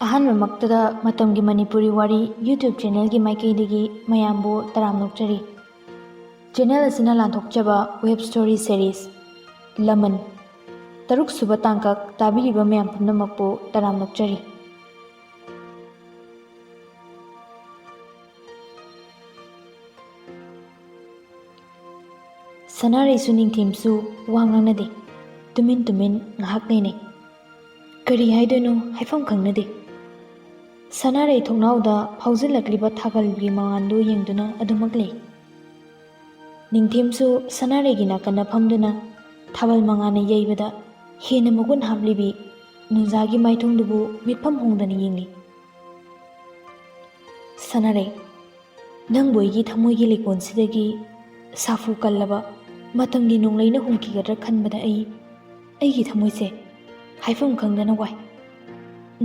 ꯑꯍꯥꯟꯕꯃꯛꯇꯗ ꯃꯇꯝꯒꯤ ꯃꯅꯤꯄꯨꯔꯤ ꯋꯥꯔꯤ ꯌꯨꯇ꯭ꯌꯨꯕ ꯆꯦꯅꯦꯜꯒꯤ ꯃꯥꯏꯀꯩꯗꯒꯤ ꯃꯌꯥꯝꯕꯨ ꯇꯔꯥꯝꯅꯣꯛꯆꯔꯤ꯫ ꯆꯦꯅꯦꯜ ꯑꯁꯤꯅ ꯂꯥꯟꯊꯣꯛꯆꯕ ꯋꯦꯕ ꯁ꯭ꯇꯣꯔꯤ ꯁꯦꯔꯤꯁ ꯂꯃꯟ 6ꯁꯨꯕ ꯇꯥꯡꯀꯛ ꯇꯥꯕꯤꯔꯤꯕ ꯃꯌꯥꯝ ꯄꯨꯝꯅꯃꯛꯄꯨ ꯇꯔꯥꯝꯅꯣꯛꯆꯔꯤ꯫ ꯁꯅꯥꯔꯩꯁꯨ ꯅꯤꯡꯊꯦꯝꯁꯨ ꯋꯥ ꯉꯥꯡꯅꯗꯦ꯫ ꯇꯨꯃꯤꯟ ꯇꯨꯃꯤꯟ ꯉꯥꯏꯍꯥꯛ ꯂꯩꯅꯩ꯫ ꯀꯔꯤ ꯍꯥꯏꯗꯣꯏꯅꯣ ꯍꯥꯏꯐꯝ ꯈꯪꯅꯗꯦ꯫ ꯁꯅꯥꯔꯩ ꯊꯣꯡꯅꯥꯎꯗ ꯐꯥꯎꯖꯤꯜꯂꯛꯂꯤꯕ ꯊꯥꯕꯜꯒꯤ ꯃꯉꯥꯜꯗꯨ ꯌꯦꯡꯗꯨꯅ ꯑꯗꯨꯃꯛ ꯂꯩ꯫ ꯅꯤꯡꯊꯦꯝꯁꯨ ꯁꯅꯥꯔꯩꯒꯤ ꯅꯥꯀꯟꯗ ꯐꯝꯗꯨꯅ ꯊꯥꯕꯜ ꯃꯉꯥꯜꯅ ꯌꯩꯕꯗ ꯍꯦꯟꯅ ꯃꯒꯨꯟ ꯍꯥꯞꯂꯤꯕꯤ ꯅꯨꯡꯖꯥꯒꯤ ꯃꯥꯏꯊꯣꯡꯗꯨꯕꯨ ꯃꯤꯠꯐꯝ ꯍꯣꯡꯗꯅ ꯌꯦꯡꯂꯤ꯫ ꯁꯅꯥꯔꯩ, ꯅꯪꯕꯨ ꯑꯩꯒꯤ ꯊꯃꯣꯏꯒꯤ ꯂꯩꯀꯣꯜꯁꯤꯗꯒꯤ ꯁꯥꯐꯨ ꯀꯜꯂꯕ ꯃꯇꯝꯒꯤ ꯅꯣꯡꯂꯩꯅ ꯍꯨꯝꯈꯤꯒꯗ꯭ꯔꯥ ꯈꯟꯕꯗ ꯑꯩꯒꯤ ꯊꯃꯣꯏꯁꯦ ꯍꯥꯏꯐꯝ ꯈꯪꯗꯅ ꯋꯥꯏ꯫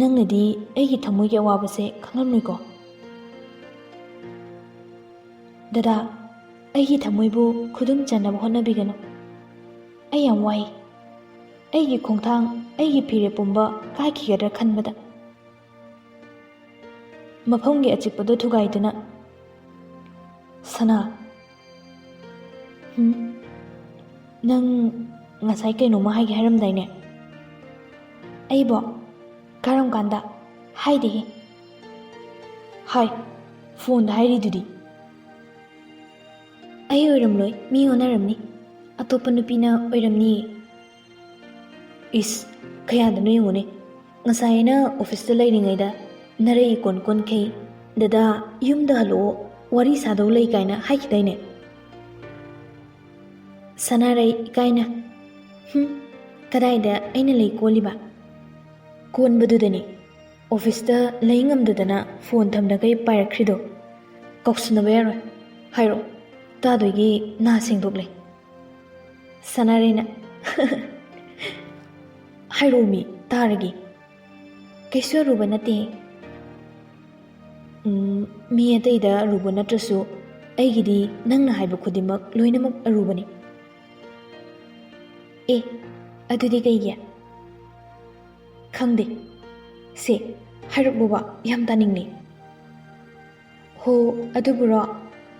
ꯅꯪꯅꯗꯤ ꯑꯩꯒꯤ ꯊꯃꯣꯏꯒꯤ ꯑꯋꯥꯕꯁꯦ ꯈꯪꯂꯝꯂꯣꯏꯀꯣ? ꯗꯗꯥ, ꯑꯩꯒꯤ ꯊꯃꯣꯏꯕꯨ ꯈꯨꯗꯨꯝ ꯆꯟꯅꯕ ꯍꯣꯠꯅꯕꯤꯒꯅꯨ꯫ ꯑꯩ ꯌꯥꯝ ꯋꯥꯏ꯫ ꯑꯩꯒꯤ ꯈꯣꯡꯊꯥꯡ, ꯑꯩꯒꯤ ꯐꯤꯔꯦꯞ ꯄꯨꯝꯕ ꯀꯥꯏꯈꯤꯒꯗ꯭ꯔꯥ ꯈꯟꯕꯗ꯫ ꯃꯐꯝꯒꯤ ꯑꯆꯤꯛꯄꯗꯨ ꯊꯨꯒꯥꯏꯗꯨꯅ, ꯁꯅꯥ, ꯅꯪ ꯉꯁꯥꯏ ꯀꯩꯅꯣꯝꯃ ꯍꯥꯏꯒꯦ ꯍꯥꯏꯔꯝꯗꯥꯏꯅꯦ? ꯑꯩꯕꯣ? ꯀꯔꯝ ꯀꯥꯟꯗ? ꯍꯥꯏꯗꯦꯍꯦ꯫ ꯍꯥꯏ, ꯐꯣꯟꯗ ꯍꯥꯏꯔꯤꯗꯨꯗꯤ꯫ ꯑꯩ ꯑꯣꯏꯔꯝꯂꯣꯏ, ꯃꯤ ꯑꯣꯟꯅꯔꯝꯅꯤ꯫ ꯑꯇꯣꯞꯄ ꯅꯨꯄꯤꯅ ꯑꯣꯏꯔꯝꯅꯤꯌꯦ꯫ ꯏꯁ, ꯀꯌꯥꯗꯅꯣ ꯌꯦꯡꯉꯨꯅꯦ꯫ ꯉꯁꯥꯏ ꯑꯩꯅ ꯑꯣꯐꯤꯁꯇ ꯂꯩꯔꯤꯉꯩꯗ ꯅꯔꯩ ꯏꯀꯣꯟ ꯀꯣꯟꯈꯩ ꯗꯗꯥ ꯌꯨꯝꯗ ꯍꯜꯂꯛꯑꯣ, ꯋꯥꯔꯤ ꯁꯥꯗꯧ ꯂꯩ ꯀꯥꯏꯅ ꯍꯥꯏꯈꯤꯗꯥꯏꯅꯦ? ꯁꯅꯥꯔꯩ ꯏꯀꯥꯏꯅ, ꯀꯗꯥꯏꯗ ꯑꯩꯅ ꯂꯩ ꯀꯣꯜꯂꯤꯕ? ꯀꯣꯟꯕꯗꯨꯗꯅꯤ ꯑꯣꯐꯤꯁꯇ ꯂꯩ ꯉꯝꯗꯗꯅ ꯐꯣꯟ ꯊꯝꯗꯈꯩ ꯄꯥꯏꯔꯛꯈ꯭ꯔꯤꯗꯣ꯫ ꯀꯥꯎꯁꯤꯟꯅꯕ ꯌꯥꯔꯣꯏ꯫ ꯍꯥꯏꯔꯛꯑꯣ, ꯇꯥꯗꯣꯏꯒꯤ ꯅꯥ ꯁꯦꯡꯗꯣꯛꯂꯦ꯫ ꯁꯅꯥꯔꯩꯅ, ꯍꯥꯏꯔꯛꯑꯣ ꯃꯤ, ꯇꯥꯔꯒꯦ꯫ ꯀꯩꯁꯨ ꯑꯔꯨꯕ ꯅꯠꯇꯦ꯫ ꯃꯤ ꯑꯇꯩꯗ ꯑꯔꯨꯕ ꯅꯠꯇ꯭ꯔꯁꯨ ꯑꯩꯒꯤꯗꯤ ꯅꯪꯅ ꯍꯥꯏꯕ ꯈꯨꯗꯤꯡꯃꯛ ꯂꯣꯏꯅꯃꯛ ꯑꯔꯨꯕꯅꯤ꯫ ꯑꯦ, ꯑꯗꯨꯗꯤ ꯀꯩꯒꯤ? ꯈꯪꯗꯦ꯫ ꯁꯦ, ꯍꯥꯏꯔꯛꯂꯨꯕ, ꯌꯥꯝ ꯇꯥꯅꯤꯡꯉꯦ꯫ ꯍꯣ, ꯑꯗꯨꯕꯨꯔꯣ,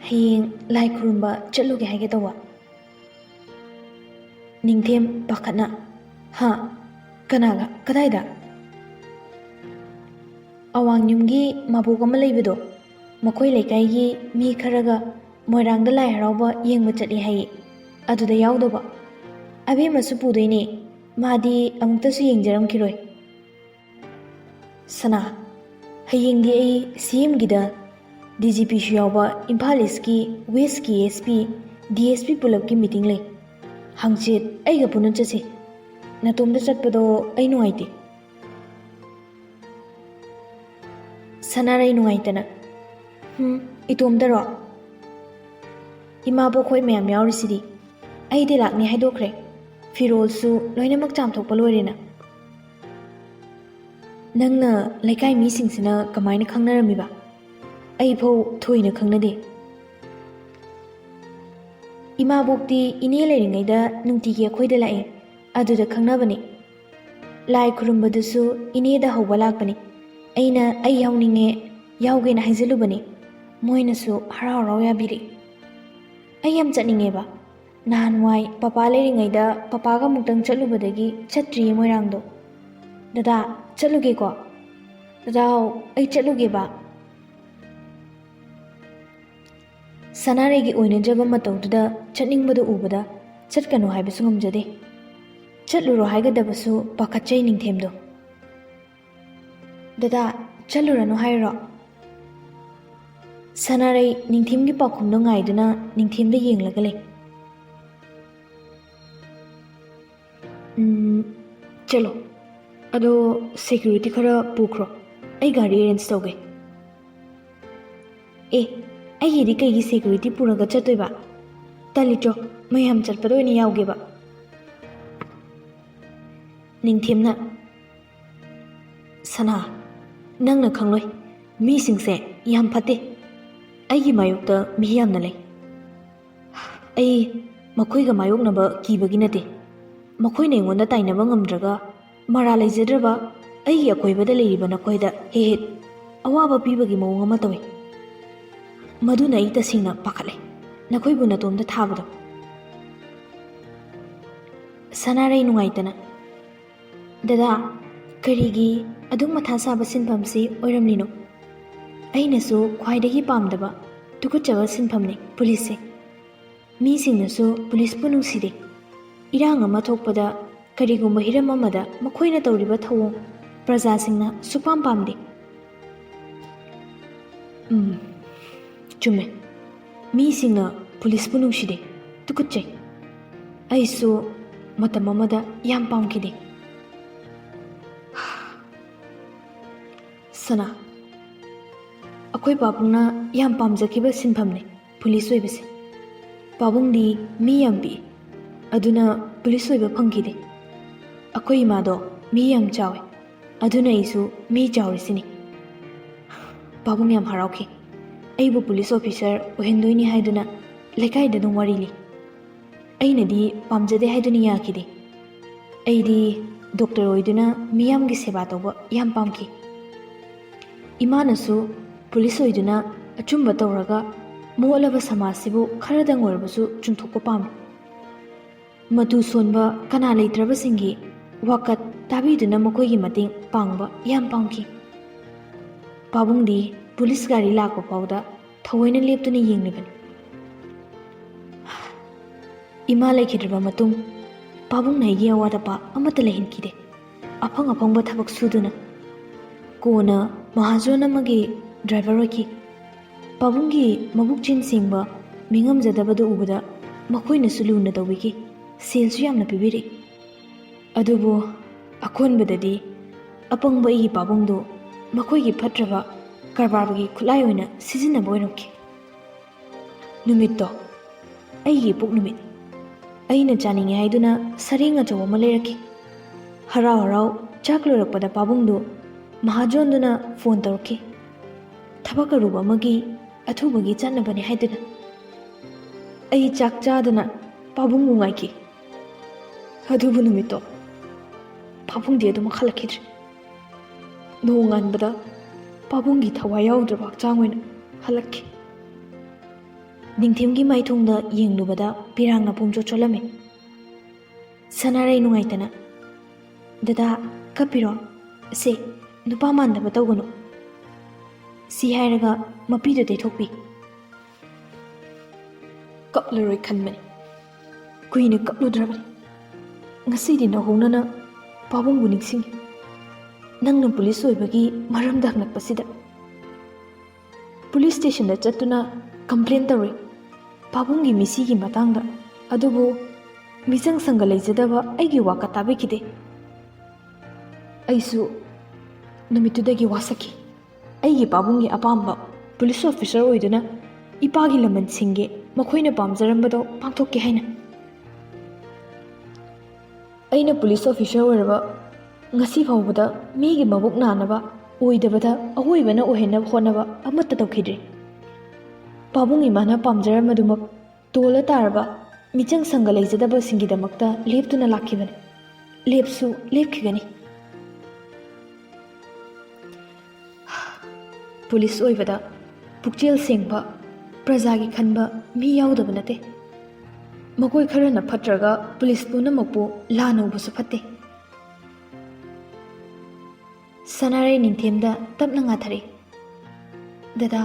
ꯍꯌꯦꯡ ꯂꯥꯏ ꯈꯨꯔꯨꯝꯕ ꯆꯠꯂꯨꯒꯦ ꯍꯥꯏꯒꯦ ꯇꯧꯕ꯫ ꯅꯤꯡꯊꯦꯝ ꯄꯥꯈꯠꯅ, ꯍꯥ? ꯀꯅꯥꯒ? ꯀꯗꯥꯏꯗ? ꯑꯋꯥꯡꯌꯨꯝꯒꯤ ꯃꯕꯣꯛ ꯑꯃ ꯂꯩꯕꯗꯣ, ꯃꯈꯣꯏ ꯂꯩꯀꯥꯏꯒꯤ ꯃꯤ ꯈꯔꯒ ꯃꯣꯏꯔꯥꯡꯗ ꯂꯥꯏ ꯍꯔꯥꯎꯕ ꯌꯦꯡꯕ ꯆꯠꯂꯤ ꯍꯥꯏꯌꯦ꯫ ꯑꯗꯨꯗ ꯌꯥꯎꯗꯧꯕ꯫ ꯑꯕꯦꯝꯃꯁꯨ ꯄꯨꯗꯣꯏꯅꯦ꯫ ꯃꯥꯗꯤ ꯑꯃꯨꯛꯇꯁꯨ ꯌꯦꯡꯖꯔꯝꯈꯤꯔꯣꯏ꯫ ꯁꯅꯥ, ꯍꯌꯦꯡꯗꯤ ꯑꯩ CMꯒꯤꯗ DGPꯁꯨ ꯌꯥꯎꯕ ꯏꯝꯐꯥꯜ ꯏꯁꯀꯤ ꯋꯦꯁꯀꯤ SP, DSP ꯄꯨꯂꯞꯀꯤ ꯃꯤꯇꯤꯡ ꯂꯩ꯫ ꯍꯪꯆꯤꯠ ꯑꯩꯒ ꯄꯨꯟꯅ ꯆꯠꯁꯤ꯫ ꯅꯇꯣꯝꯗ ꯆꯠꯄꯗꯣ ꯑꯩ ꯅꯨꯡꯉꯥꯏꯇꯦ꯫ ꯁꯅꯥꯔꯩ ꯅꯨꯡꯉꯥꯏꯇꯅ, ꯏꯇꯣꯝꯗꯔꯣ? ꯏꯃꯥꯕꯣꯛꯈꯣꯏ ꯃꯌꯥꯝ ꯌꯥꯎꯔꯤꯁꯤꯗꯤ꯫ ꯑꯩꯗꯤ ꯂꯥꯛꯅꯤ ꯍꯥꯏꯗꯣꯛꯈ꯭ꯔꯦ꯫ ꯐꯤꯔꯣꯜꯁꯨ ꯂꯣꯏꯅꯃꯛ ꯆꯥꯝꯊꯣꯛꯄ ꯂꯣꯏꯔꯦꯅ꯫ ꯅꯪꯅ ꯂꯩꯀꯥꯏ ꯃꯤꯁꯤꯡꯁꯤꯅ ꯀꯃꯥꯏꯅ ꯈꯪꯅꯔꯝꯃꯤꯕ? ꯑꯩꯐꯧ ꯊꯣꯏꯅ ꯈꯪꯅꯗꯦ꯫ ꯏꯃꯥꯕꯣꯛꯇꯤ ꯏꯅꯦ ꯂꯩꯔꯤꯉꯩꯗ ꯅꯨꯡꯇꯤꯒꯤ ꯑꯩꯈꯣꯏꯗ ꯂꯥꯛꯑꯦ꯫ ꯑꯗꯨꯗ ꯈꯪꯅꯕꯅꯤ꯫ ꯂꯥꯏ ꯈꯨꯔꯨꯝꯕꯗꯨꯁꯨ ꯏꯅꯦꯗ ꯍꯧꯕ ꯂꯥꯛꯄꯅꯤ꯫ ꯑꯩꯅ ꯑꯩ ꯌꯥꯎꯅꯤꯡꯉꯦ, ꯌꯥꯎꯒꯦꯅ ꯍꯥꯏꯖꯜꯂꯨꯕꯅꯤ꯫ ꯃꯣꯏꯅꯁꯨ ꯍꯔꯥꯎ ꯍꯔꯥꯎ ꯌꯥꯕꯤꯔꯛꯏ꯫ ꯑꯩ ꯌꯥꯝ ꯆꯠꯅꯤꯡꯉꯦꯕ꯫ ꯅꯍꯥꯟꯋꯥꯏ ꯄꯄꯥ ꯂꯩꯔꯤꯉꯩꯗ ꯄꯄꯥꯒ ꯑꯃꯨꯛꯇꯪ ꯆꯠꯂꯨꯕꯗꯒꯤ ꯆꯠꯇ꯭ꯔꯤꯌꯦ ꯃꯣꯏꯔꯥꯡꯗꯣ꯫ ꯗꯗꯥ, ꯆꯠꯂꯨꯒꯦꯀꯣ? ꯗꯗꯥꯎ, ꯑꯩ ꯆꯠꯂꯨꯒꯦꯕ꯫ ꯁꯅꯥꯔꯩꯒꯤ ꯑꯣꯏꯅꯖꯕ ꯃꯇꯧꯗꯨꯗ ꯆꯠꯅꯤꯡꯕꯗꯨ ꯎꯕꯗ ꯆꯠꯀꯅꯨ ꯍꯥꯏꯕꯁꯨ ꯉꯝꯖꯗꯦ꯫ ꯆꯠꯂꯨꯔꯣ ꯍꯥꯏꯒꯗꯕꯁꯨ ꯄꯥꯈꯠꯆꯩ ꯅꯤꯡꯊꯦꯝꯗꯣ꯫ ꯗꯗꯥ, ꯆꯠꯂꯨꯔꯅꯨ ꯍꯥꯏꯔꯣ? ꯁꯅꯥꯔꯩ ꯅꯤꯡꯊꯦꯝꯒꯤ ꯄꯥꯎꯈꯨꯝꯗꯣ ꯉꯥꯏꯗꯨꯅ ꯅꯤꯡꯊꯦꯝꯗ ꯌꯦꯡꯂꯒ ꯂꯩ꯫ ꯆꯠꯂꯣ, ꯑꯗꯣ ꯁꯦꯀ꯭ꯌꯨꯔꯤꯇꯤ ꯈꯔ ꯄꯨꯈ꯭ꯔꯣ꯫ ꯑꯩ ꯒꯥꯔꯤ ꯑꯦꯔꯦꯟꯖ ꯇꯧꯒꯦ꯫ ꯑꯦ, ꯑꯩꯒꯤꯗꯤ ꯀꯩꯒꯤ ꯁꯦꯀ꯭ꯌꯨꯔꯤꯇꯤ ꯄꯨꯔꯒ ꯆꯠꯇꯣꯏꯕ? ꯇꯜꯂꯤꯆꯣ, ꯃꯌꯥꯝ ꯆꯠꯄꯗ ꯑꯣꯏꯅ ꯌꯥꯎꯒꯦꯕ꯫ ꯅꯤꯡꯊꯦꯝꯅ, ꯁꯅꯥ, ꯅꯪꯅ ꯈꯪꯂꯣꯏ, ꯃꯤꯁꯤꯡꯁꯦ ꯌꯥꯝ ꯐꯠꯇꯦ꯫ ꯑꯩꯒꯤ ꯃꯥꯌꯣꯛꯇ ꯃꯤ ꯌꯥꯝꯅ ꯂꯩ꯫ ꯑꯩ ꯃꯈꯣꯏꯒ ꯃꯥꯌꯣꯛꯅꯕ ꯀꯤꯕꯒꯤ ꯅꯠꯇꯦ꯫ ꯃꯈꯣꯏꯅ ꯑꯩꯉꯣꯟꯗ ꯇꯥꯏꯅꯕ ꯉꯝꯗ꯭ꯔꯒ ꯃꯔꯥꯜ ꯂꯩꯖꯗ꯭ꯔꯕ ꯑꯩꯒꯤ ꯑꯀꯣꯏꯕꯗ ꯂꯩꯔꯤꯕ ꯅꯈꯣꯏꯗ ꯍꯦꯛ ꯍꯦꯛ ꯑꯋꯥꯕ ꯄꯤꯕꯒꯤ ꯃꯑꯣꯡ ꯑꯃ ꯇꯧꯏ꯫ ꯃꯗꯨꯅ ꯑꯩ ꯇꯁꯦꯡꯅ ꯄꯥꯈꯠꯂꯦ ꯅꯈꯣꯏꯕꯨ ꯅꯇꯣꯝꯗ ꯊꯥꯕꯗꯣ꯫ ꯁꯅꯥꯔꯩ ꯅꯨꯡꯉꯥꯏꯇꯅ, ꯗꯗꯥ ꯀꯔꯤꯒꯤ ꯑꯗꯨꯛ ꯃꯊꯥ ꯁꯥꯕ ꯁꯤꯟꯐꯝꯁꯤ ꯑꯣꯏꯔꯝꯂꯤꯅꯣ? ꯑꯩꯅꯁꯨ ꯈ꯭ꯋꯥꯏꯗꯒꯤ ꯄꯥꯝꯗꯕ ꯇꯨꯀꯠꯆꯕ ꯁꯤꯟꯐꯝꯅꯤ ꯄꯨꯂꯤꯁꯁꯦ꯫ ꯃꯤꯁꯤꯡꯅꯁꯨ ꯄꯨꯂꯤꯁꯄꯨ ꯅꯨꯡꯁꯤꯗꯦ꯫ ꯏꯔꯥꯡ ꯑꯃ ꯊꯣꯛꯄꯗ ꯀꯔꯤꯒꯨꯝꯕ ꯍꯤꯔꯝ ꯑꯃꯗ ꯃꯈꯣꯏꯅ ꯇꯧꯔꯤꯕ ꯊꯧꯑꯣꯡ ꯄ꯭ꯔꯖꯥꯁꯤꯡꯅ ꯁꯨꯛꯄꯥꯝ ꯄꯥꯝꯗꯦ꯫ ꯆꯨꯝꯃꯦ, ꯃꯤꯁꯤꯡꯅ ꯄꯨꯂꯤꯁꯄꯨ ꯅꯨꯡꯁꯤꯗꯦ, ꯇꯨꯀꯠꯆꯩ꯫ ꯑꯩꯁꯨ ꯃꯇꯝ ꯑꯃꯗ ꯌꯥꯝ ꯄꯥꯝꯈꯤꯗꯦ꯫ ꯁꯅꯥ, ꯑꯩꯈꯣꯏ ꯄꯥꯕꯨꯡꯅ ꯌꯥꯝ ꯄꯥꯝꯖꯈꯤꯕ ꯁꯤꯟꯐꯝꯅꯤ ꯄꯨꯂꯤꯁ ꯑꯣꯏꯕꯁꯦ꯫ ꯄꯥꯕꯨꯡꯗꯤ ꯃꯤ ꯌꯥꯝ ꯄꯤꯛꯏ, ꯑꯗꯨꯅ ꯄꯨꯂꯤꯁ ꯑꯣꯏꯕ ꯐꯪꯈꯤꯗꯦ꯫ ꯑꯩꯈꯣꯏ ꯏꯃꯥꯗꯣ ꯃꯤ ꯌꯥꯝ ꯆꯥꯎꯏ, ꯑꯗꯨꯅ ꯑꯩꯁꯨ ꯃꯤ ꯆꯥꯎꯔꯤꯁꯤꯅꯤ꯫ ꯄꯥꯕꯨꯡ ꯌꯥꯝ ꯍꯔꯥꯎꯈꯤ ꯑꯩꯕꯨ ꯄꯨꯂꯤꯁ ꯑꯣꯐꯤꯁꯔ ꯑꯣꯏꯍꯟꯗꯣꯏꯅꯤ ꯍꯥꯏꯗꯨꯅ ꯂꯩꯀꯥꯏꯗ ꯑꯗꯨꯝ ꯋꯥꯔꯤ ꯂꯤ꯫ ꯑꯩꯅꯗꯤ ꯄꯥꯝꯖꯗꯦ ꯍꯥꯏꯗꯨꯅ ꯌꯥꯈꯤꯗꯦ꯫ ꯑꯩꯗꯤ ꯗꯣꯛꯇꯔ ꯑꯣꯏꯗꯨꯅ ꯃꯤꯌꯥꯝꯒꯤ ꯁꯦꯕꯥ ꯇꯧꯕ ꯌꯥꯝ ꯄꯥꯝꯈꯤ꯫ ꯏꯃꯥꯅꯁꯨ ꯄꯨꯂꯤꯁ ꯑꯣꯏꯗꯨꯅ ꯑꯆꯨꯝꯕ ꯇꯧꯔꯒ ꯃꯣꯠꯂꯕ ꯁꯃꯥꯖꯁꯤꯕꯨ ꯈꯔꯗꯪ ꯑꯣꯏꯔꯕꯁꯨ ꯆꯨꯝꯊꯣꯛꯄ ꯄꯥꯝꯃꯤ꯫ ꯃꯇꯨ ꯁꯣꯟꯕ ꯀꯅꯥ ꯂꯩꯇ꯭ꯔꯕꯁꯤꯡꯒꯤ ꯋꯥꯀꯠ ꯇꯥꯕꯤꯗꯨꯅ ꯃꯈꯣꯏꯒꯤ ꯃꯇꯦꯡ ꯄꯥꯡꯕ ꯌꯥꯝ ꯄꯥꯝꯈꯤ꯫ ꯄꯥꯕꯨꯡꯗꯤ ꯄꯨꯂꯤꯁ ꯒꯥꯔꯤ ꯂꯥꯛꯄ ꯐꯥꯎꯗ ꯊꯑꯣꯏꯅ ꯂꯦꯞꯇꯨꯅ ꯌꯦꯡꯂꯤꯕꯅꯤ꯫ ꯏꯃꯥ ꯂꯩꯈꯤꯗ꯭ꯔꯕ ꯃꯇꯨꯡ ꯄꯥꯕꯨꯡꯅ ꯑꯩꯒꯤ ꯑꯋꯥꯠ ꯑꯄꯥ ꯑꯃꯠꯇ ꯂꯩꯍꯟꯈꯤꯗꯦ꯫ ꯑꯐꯪ ꯑꯐꯪꯕ ꯊꯕꯛ ꯁꯨꯗꯨꯅ ꯀꯣꯟꯅ ꯃꯍꯥꯖꯣꯟ ꯑꯃꯒꯤ ꯗ꯭ꯔꯥꯏꯚꯔ ꯑꯣꯏꯈꯤ꯫ ꯄꯥꯕꯨꯡꯒꯤ ꯃꯕꯨꯛꯆꯦꯜ ꯁꯦꯡꯕ ꯃꯤꯉꯝꯖꯗꯕꯗꯨ ꯎꯕꯗ ꯃꯈꯣꯏꯅꯁꯨ ꯂꯨꯅ ꯇꯧꯕꯤꯈꯤ, ꯁꯦꯜꯁꯨ ꯌꯥꯝꯅ ꯄꯤꯕꯤꯔꯛꯏ꯫ ꯑꯗꯨꯕꯨ ꯑꯀꯣꯟꯕꯗꯗꯤ ꯑꯄꯪꯕ ꯑꯩꯒꯤ ꯄꯥꯕꯨꯡꯗꯨ ꯃꯈꯣꯏꯒꯤ ꯐꯠꯇ꯭ꯔꯕ ꯀꯔꯕꯥꯔꯒꯤ ꯈꯨꯠꯂꯥꯏ ꯑꯣꯏꯅ ꯁꯤꯖꯤꯟꯅꯕ ꯑꯣꯏꯔꯝꯈꯤ꯫ ꯅꯨꯃꯤꯠꯇꯣ ꯑꯩꯒꯤ ꯏꯄꯣꯛ ꯅꯨꯃꯤꯠ꯫ ꯑꯩꯅ ꯆꯥꯅꯤꯡꯉꯦ ꯍꯥꯏꯗꯨꯅ ꯁꯔꯦꯡ ꯑꯆꯧꯕ ꯑꯃ ꯂꯩꯔꯛꯈꯤ꯫ ꯍꯔꯥꯎ ꯍꯔꯥꯎ ꯆꯥꯛ ꯂꯣꯏꯔꯛꯄꯗ ꯄꯥꯕꯨꯡꯗꯨ ꯃꯍꯥꯖꯣꯟꯗꯨꯅ ꯐꯣꯟ ꯇꯧꯔꯛꯈꯤ, ꯊꯕꯛ ꯑꯔꯨꯕ ꯑꯃꯒꯤ ꯑꯊꯨꯕꯒꯤ ꯆꯠꯅꯕꯅꯤ ꯍꯥꯏꯗꯨꯅ꯫ ꯑꯩ ꯆꯥꯛ ꯆꯥꯗꯅ ꯄꯥꯕꯨꯡꯕꯨ ꯉꯥꯏꯈꯤ꯫ ꯑꯗꯨꯕꯨ ꯅꯨꯃꯤꯠꯇꯣ ꯄꯥꯕꯨꯡꯗꯤ ꯑꯗꯨꯃꯛ ꯍꯜꯂꯛꯈꯤꯗ꯭ꯔꯦ꯫ ꯅꯣꯡꯉꯥꯟꯕꯗ ꯄꯥꯕꯨꯡꯒꯤ ꯊꯋꯥꯏ ꯌꯥꯎꯗ꯭ꯔꯕ ꯍꯛꯆꯥꯡ ꯑꯣꯏꯅ ꯍꯜꯂꯛꯈꯤ꯫ ꯅꯤꯡꯊꯦꯝꯒꯤ ꯃꯥꯏꯊꯣꯡꯗ ꯌꯦꯡꯂꯨꯕꯗ ꯄꯤꯔꯥꯡꯅ ꯄꯨꯡꯆꯣꯠ ꯆꯣꯠꯂꯝꯃꯤ꯫ ꯁꯅꯥꯔꯩ ꯅꯨꯡꯉꯥꯏꯇꯅ, ꯗꯗꯥ ꯀꯞꯄꯤꯔꯣ? ꯁꯦ ꯅꯨꯄꯥ ꯃꯥꯟꯗꯕ ꯇꯧꯒꯅꯨ꯫ ꯁꯤ ꯍꯥꯏꯔꯒ ꯃꯄꯤꯗꯨ ꯇꯩꯊꯣꯛꯄꯤ꯫ ꯀꯞꯂꯔꯣꯏ ꯈꯟꯕꯅꯤ, ꯀꯨꯏꯅ ꯀꯞꯂꯨꯗ꯭ꯔꯕꯅꯤ꯫ ꯉꯁꯤꯗꯤ ꯅꯧꯍꯧꯅꯅ ꯄꯥꯕꯨꯡꯕꯨ ꯅꯤꯡꯁꯤꯡꯉꯤ꯫ ꯅꯪꯅ ꯄꯨꯂꯤꯁ ꯑꯣꯏꯕꯒꯤ ꯃꯔꯝꯗ ꯍꯪꯂꯛꯄꯁꯤꯗ ꯄꯨꯂꯤꯁ ꯁ꯭ꯇꯦꯁꯟꯗ ꯆꯠꯇꯨꯅ ꯀꯝꯄ꯭ꯂꯦꯟ ꯇꯧꯔꯦ ꯄꯥꯕꯨꯡꯒꯤ ꯃꯤꯁꯤꯒꯤ ꯃꯇꯥꯡꯗ꯫ ꯑꯗꯨꯕꯨ ꯃꯤꯆꯪ ꯁꯪꯒ ꯂꯩꯖꯗꯕ ꯑꯩꯒꯤ ꯋꯥꯀꯠ ꯇꯥꯕꯤꯈꯤꯗꯦ꯫ ꯑꯩꯁꯨ ꯅꯨꯃꯤꯠꯇꯨꯗꯒꯤ ꯋꯥꯁꯛꯈꯤ ꯑꯩꯒꯤ ꯄꯥꯕꯨꯡꯒꯤ ꯑꯄꯥꯝꯕ ꯄꯨꯂꯤꯁ ꯑꯣꯐꯤꯁꯔ ꯑꯣꯏꯗꯨꯅ ꯏꯄꯥꯒꯤ ꯂꯃꯟ ꯁꯤꯡꯒꯦ, ꯃꯈꯣꯏꯅ ꯄꯥꯝꯖꯔꯝꯕꯗꯣ ꯄꯥꯡꯊꯣꯛꯀꯦ ꯍꯥꯏꯅ꯫ ꯑꯩꯅ ꯄꯨꯂꯤꯁ ꯑꯣꯐꯤꯁꯔ ꯑꯣꯏꯔꯕ ꯉꯁꯤ ꯐꯥꯎꯕꯗ ꯃꯤꯒꯤ ꯃꯕꯨꯛ ꯅꯥꯅꯕ, ꯑꯣꯏꯗꯕꯗ ꯑꯋꯣꯏꯕꯅ ꯑꯣꯏꯍꯟꯅꯕ ꯍꯣꯠꯅꯕ ꯑꯃꯠꯇ ꯇꯧꯈꯤꯗ꯭ꯔꯤ꯫ ꯄꯥꯕꯨꯡ ꯏꯃꯥꯅ ꯄꯥꯝꯖꯔꯝꯕꯗꯨꯃꯛ ꯇꯣꯜꯂ ꯇꯥꯔꯕ ꯃꯤꯆꯪ ꯁꯪꯒ ꯂꯩꯖꯗꯕꯁꯤꯡꯒꯤꯗꯃꯛꯇ ꯂꯦꯞꯇꯨꯅ ꯂꯥꯛꯈꯤꯕꯅꯤ, ꯂꯦꯞꯁꯨ ꯂꯦꯞꯈꯤꯒꯅꯤ꯫ ꯄꯨꯂꯤꯁ ꯑꯣꯏꯕꯗ ꯄꯨꯛꯆꯦꯜ ꯁꯦꯡꯕ, ꯄ꯭ꯔꯖꯥꯒꯤ ꯈꯟꯕ ꯃꯤ ꯌꯥꯎꯗꯕ ꯅꯠꯇꯦ꯫ ꯃꯈꯣꯏ ꯈꯔꯅ ꯐꯠꯇ꯭ꯔꯒ ꯄꯨꯂꯤꯁ ꯄꯨꯝꯅꯃꯛꯄꯨ ꯂꯥꯟꯅ ꯎꯕꯁꯨ ꯐꯠꯇꯦ꯫ ꯁꯅꯥꯔꯩ ꯅꯤꯡꯊꯦꯝꯗ ꯇꯞꯅ ꯉꯥꯊꯔꯦ, ꯗꯗꯥ,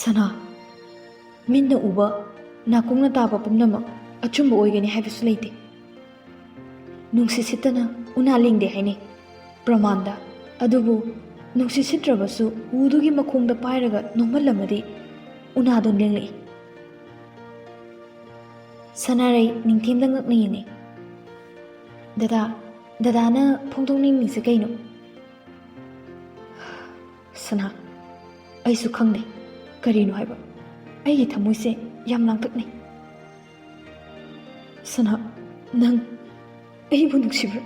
ꯁꯅꯥ, ꯃꯤꯠꯅ ꯎꯕ ꯅꯥꯀꯣꯡꯅ ꯇꯥꯕ ꯄꯨꯝꯅꯃꯛ ꯑꯆꯨꯝꯕ ꯑꯣꯏꯒꯅꯤ ꯍꯥꯏꯕꯁꯨ ꯂꯩꯇꯦ꯫ ꯅꯨꯡꯁꯤꯠ ꯁꯤꯠꯇꯅ ꯎꯅꯥ ꯂꯦꯡꯗꯦ ꯍꯥꯏꯅꯩ ꯄ꯭ꯔꯃꯥꯟꯗ꯫ ꯑꯗꯨꯕꯨ ꯅꯨꯡꯁꯤꯠ ꯁꯤꯠꯇ꯭ꯔꯕꯁꯨ ꯎꯗꯨꯒꯤ ꯃꯈꯣꯡꯗ ꯄꯥꯏꯔꯒ ꯅꯣꯝꯍꯜꯂꯝꯃꯗꯤ ꯎꯅꯥꯗꯨ ꯂꯦꯡꯂꯛꯏ꯫ ꯁꯅꯥꯔꯩ ꯅꯤꯡꯊꯦꯝꯗ ꯉꯛꯅ ꯌꯦꯡꯉꯤ꯫ ꯗꯗꯥ, ꯗꯗꯥꯅ ꯐꯣꯡꯗꯣꯛꯅꯤꯡꯂꯤꯁꯦ ꯀꯩꯅꯣ? ꯁꯅꯥ, ꯑꯩꯁꯨ ꯈꯪꯗꯦ ꯀꯔꯤꯅꯣ ꯍꯥꯏꯕ꯫ ꯑꯩꯒꯤ ꯊꯃꯣꯏꯁꯦ ꯌꯥꯝ ꯂꯥꯡꯇꯛꯅꯩ꯫ ꯁꯅꯥ, ꯅꯪ ꯑꯩꯕꯨ ꯅꯨꯡꯁꯤꯕ꯭ꯔꯥ?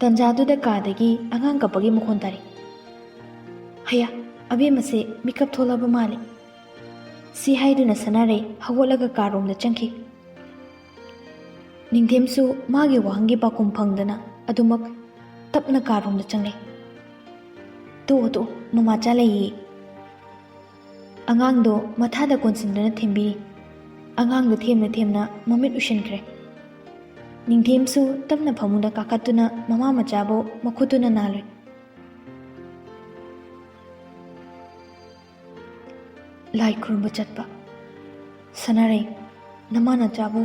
ꯇꯟꯖꯥꯗꯨꯗ ꯀꯥꯗꯒꯤ ꯑꯉꯥꯡ ꯀꯞꯄꯒꯤ ꯃꯈꯣꯟ ꯇꯥꯔꯤ꯫ ꯍꯌꯥ, ꯑꯕꯦꯝꯃꯁꯦ ꯃꯤꯀꯞ ꯊꯣꯛꯂꯕ ꯃꯥꯜꯂꯤ꯫ ꯁꯤ ꯍꯥꯏꯗꯨꯅ ꯁꯅꯥꯔꯩ ꯍꯧꯒꯠꯂꯒ ꯀꯥꯔꯣꯝꯗ ꯆꯪꯈꯤ꯫ ꯅꯤꯡꯊꯦꯝꯁꯨ ꯃꯥꯒꯤ ꯋꯥꯍꯪꯒꯤ ꯄꯥꯎꯈꯨꯝ ꯐꯪꯗꯅ ꯑꯗꯨꯃꯛ ꯇꯞꯅ ꯀꯥꯔꯣꯝꯗ ꯆꯪꯂꯦ꯫ ꯇꯣꯛꯑꯣ ꯃꯃꯥꯆꯥ ꯂꯩꯌꯦ꯫ ꯑꯉꯥꯡꯗꯣ ꯃꯊꯥꯗ ꯀꯣꯟꯁꯤꯟꯗꯨꯅ ꯊꯦꯝꯕꯤꯔꯤ꯫ ꯑꯉꯥꯡꯗꯣ ꯊꯦꯝꯅ ꯃꯃꯤꯠ ꯎꯏꯁꯤꯟꯈ꯭ꯔꯦ꯫ ꯅꯤꯡꯊꯦꯝꯁꯨ ꯇꯞꯅ ꯐꯃꯨꯡꯗ ꯀꯥꯈꯠꯇꯨꯅ ꯃꯃꯥ ꯃꯆꯥꯕꯨ ꯃꯈꯨꯠꯇꯨꯅ ꯅꯥꯜꯂꯨꯏ꯫ ꯂꯥꯏ ꯈꯨꯔꯨꯝꯕ ꯆꯠꯄ ꯁꯅꯥꯔꯩ ꯅꯃꯥ ꯅꯆꯥꯕꯨ